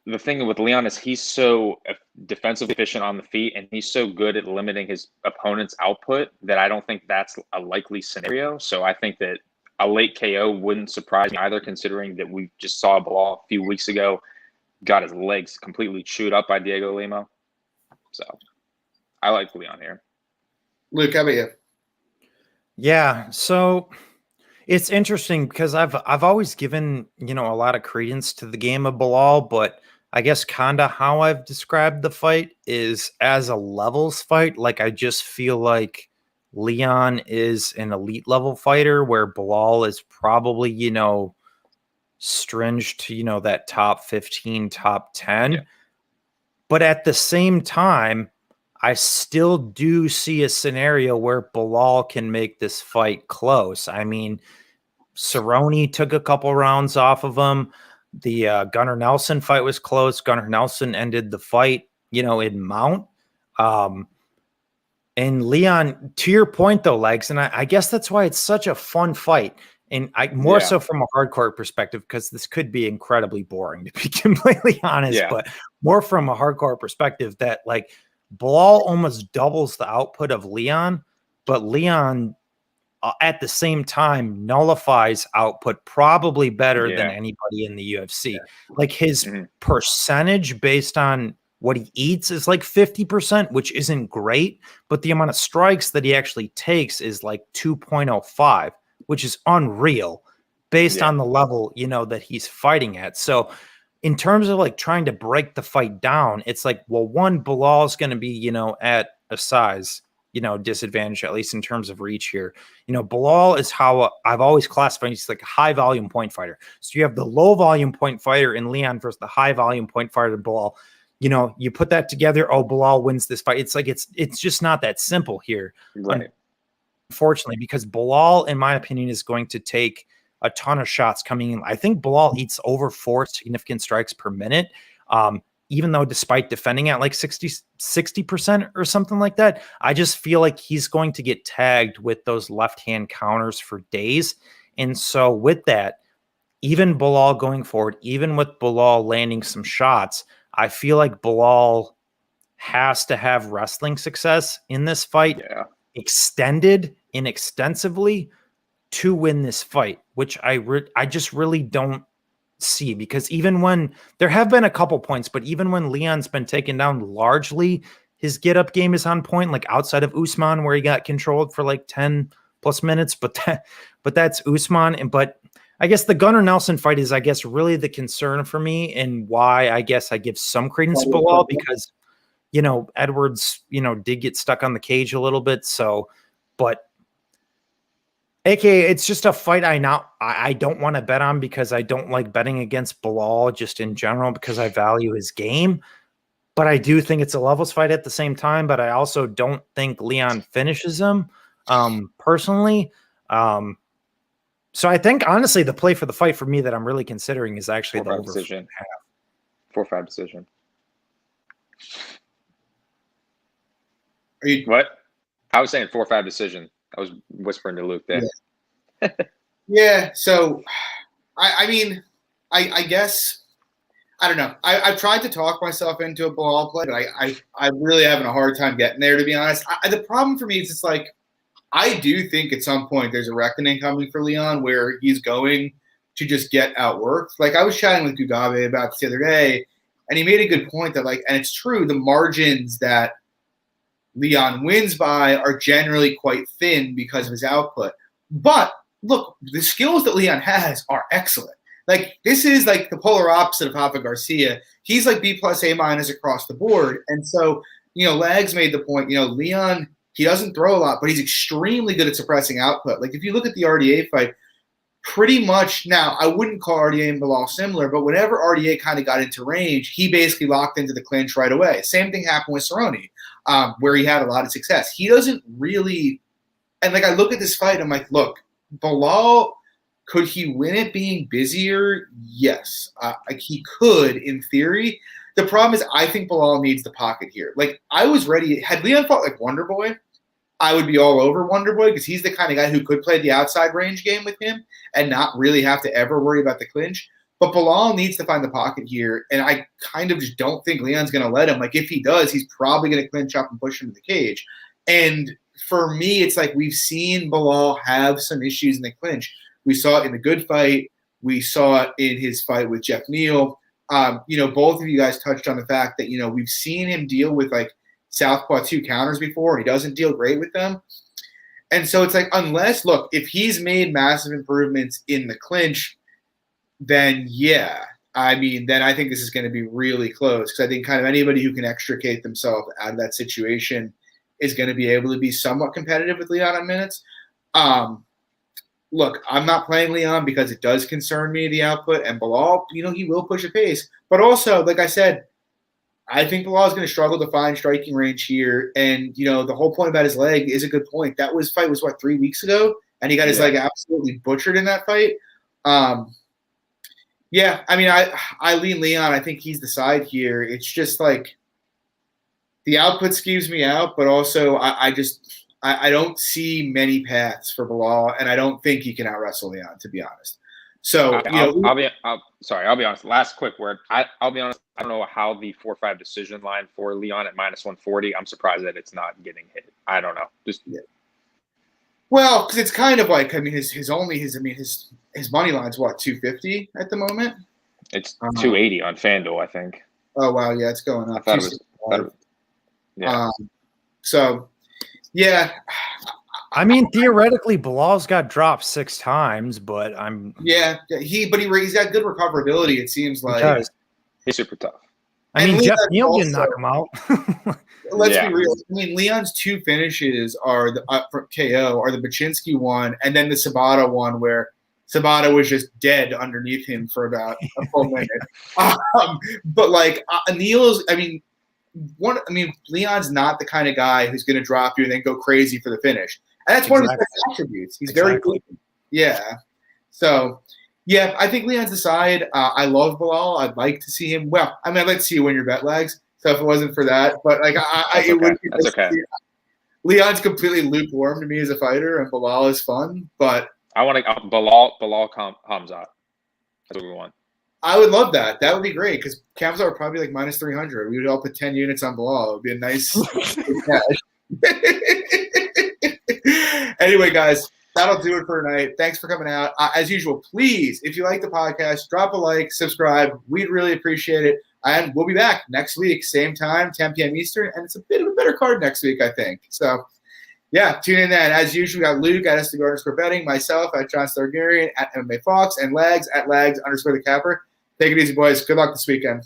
the thing with Leon is he's so defensively efficient on the feet and he's so good at limiting his opponent's output that I don't think that's a likely scenario. So I think that a late KO wouldn't surprise me either, considering that we just saw Belal a few weeks ago got his legs completely chewed up by Diego Lima. So I like Leon here. Luke, how about you? Yeah, so it's interesting because I've always given, a lot of credence to the game of Belal, but I guess kind of how I've described the fight is as a levels fight. Like I just feel like Leon is an elite level fighter where Belal is probably, stringed to, that top 15, top 10. Yeah. But at the same time, I still do see a scenario where Belal can make this fight close. I mean, Cerrone took a couple rounds off of him. The Gunnar Nelson fight was close. Gunnar Nelson ended the fight, in mount. And Leon, to your point though, Legs, and I guess that's why it's such a fun fight. And more so from a hardcore perspective, because this could be incredibly boring to be completely honest, but more from a hardcore perspective that like Belal almost doubles the output of Leon, but Leon at the same time nullifies output probably better than anybody in the UFC. Yeah. Like his percentage based on what he eats is like 50%, which isn't great, but the amount of strikes that he actually takes is like 2.05, which is unreal based on the level, that he's fighting at. So in terms of like trying to break the fight down, it's like, well, one, Belal is going to be, you know, at a size, you know, disadvantage, at least in terms of reach here. You know, Belal is how I've always classified. He's like a high volume point fighter. So you have the low volume point fighter in Leon versus the high volume point fighter in Belal. You know, you put that together. Oh, Belal wins this fight. It's like, it's just not that simple here. Right. Unfortunately, because Belal, in my opinion, is going to take a ton of shots coming in. I think Belal eats over 4 significant strikes per minute. Even though despite defending at like 60% or something like that, I just feel like he's going to get tagged with those left-hand counters for days. And so with that, even Belal going forward, even with Belal landing some shots, I feel like Belal has to have wrestling success in this fight, extended and extensively, to win this fight, which I just really don't see, because even when there have been a couple points, but even when Leon's been taken down largely, his get up game is on point, like outside of Usman where he got controlled for like 10 plus minutes, but that's Usman. But I guess the Gunnar Nelson fight is, I guess, really the concern for me, and why I guess I give some credence to Belal, because, you know, Edwards, you know, did get stuck on the cage a little bit. So, but AKA, it's just a fight I don't want to bet on, because I don't like betting against Belal just in general, because I value his game. But I do think it's a levels fight at the same time. But I also don't think Leon finishes him personally. So I think, honestly, the play for the fight for me that I'm really considering is actually the over decision. 4-5 decision. Are you what? I was saying 4-5 decision. I was whispering to Luke there. Yeah. Yeah, so I mean, I guess I don't know. I've tried to talk myself into a Belal play, but I'm really having a hard time getting there, to be honest. The problem for me is, it's like, I do think at some point there's a reckoning coming for Leon where he's going to just get outworked. Like, I was chatting with Gabe about this the other day, and he made a good point that, like, and it's true, the margins that Leon wins by are generally quite thin because of his output. But look, the skills that Leon has are excellent. Like, this is like the polar opposite of Rafa Garcia. He's like B+, A- across the board. And so, you know, Lags made the point, you know, Leon, he doesn't throw a lot, but he's extremely good at suppressing output. Like, if you look at the RDA fight, pretty much, now, I wouldn't call RDA and Belal similar, but whenever RDA kind of got into range, he basically locked into the clinch right away. Same thing happened with Cerrone, where he had a lot of success. He doesn't really – and, like, I look at this fight, I'm like, look, Belal, could he win it being busier? Yes. Like, he could, in theory. The problem is, I think Belal needs the pocket here. Like, I was ready – had Leon fought like Wonder Boy, I would be all over Wonder Boy, because he's the kind of guy who could play the outside range game with him and not really have to ever worry about the clinch. But Belal needs to find the pocket here, and I kind of just don't think Leon's going to let him. Like, if he does, he's probably going to clinch up and push him to the cage. And for me, it's like, we've seen Belal have some issues in the clinch. We saw it in the good fight. We saw it in his fight with Jeff Neal. You know, both of you guys touched on the fact that, you know, we've seen him deal with, like, Southpaw 2 counters before, and he doesn't deal great with them. And so it's like, unless, look, if he's made massive improvements in the clinch, then yeah, I mean, then I think this is going to be really close, because I think kind of anybody who can extricate themselves out of that situation is going to be able to be somewhat competitive with Leon on minutes. Look, I'm not playing Leon because it does concern me, the output, and Belal, you know, he will push a pace. But also, like I said, I think Belal is going to struggle to find striking range here. And, you know, the whole point about his leg is a good point. That fight was, what, 3 weeks ago? And he got his leg absolutely butchered in that fight. Yeah, I mean, I lean Leon. I think he's the side here. It's just like the output skews me out, but also I don't see many paths for Belal, and I don't think he can out-wrestle Leon, to be honest. So, I'll be honest. Last quick word. I'll be honest. I don't know how the 4-5 decision line for Leon at -140. I'm surprised that it's not getting hit. I don't know. Well, because it's kind of like, I mean, his money line's what, 250 at the moment? It's 280 on FanDuel, I think. Oh wow, yeah, it's going up. I thought it was, yeah. So, yeah. I mean, theoretically, Belal's got dropped 6 times, but he's got good recoverability. It seems like. He's super tough. I mean, And Jeff Leon Neal didn't also- knock him out. Let's Yeah. be real. I mean, Leon's 2 finishes are for KO are the Baczynski one and then the Sabata one where Sabata was just dead underneath him for about a full minute. But like Neal's, Leon's not the kind of guy who's going to drop you and then go crazy for the finish. And that's one of his best attributes. He's very good. Yeah. So, yeah, I think Leon's the side. I love Belal. I'd like to see him. Well, I mean, I'd like to see you win your bet legs. So if it wasn't for that, but like That's okay. Leon's completely lukewarm to me as a fighter, and Belal is fun. But I want to Belal Hamzat. That's what we want. I would love that. That would be great because Kamzat are probably like minus 300. We would all put 10 units on Belal. It would be a nice cash. Anyway, guys, that'll do it for tonight. Thanks for coming out. As usual, please, if you like the podcast, drop a like, subscribe. We'd really appreciate it. And we'll be back next week, same time, 10 p.m. Eastern. And it's a bit of a better card next week, I think. So, yeah, tune in then. As usual, we got Luke at @STGardenscoreBetting, myself at John Stargarian, at MMA Fox, and Lags at Lags_the Capper. Take it easy, boys. Good luck this weekend.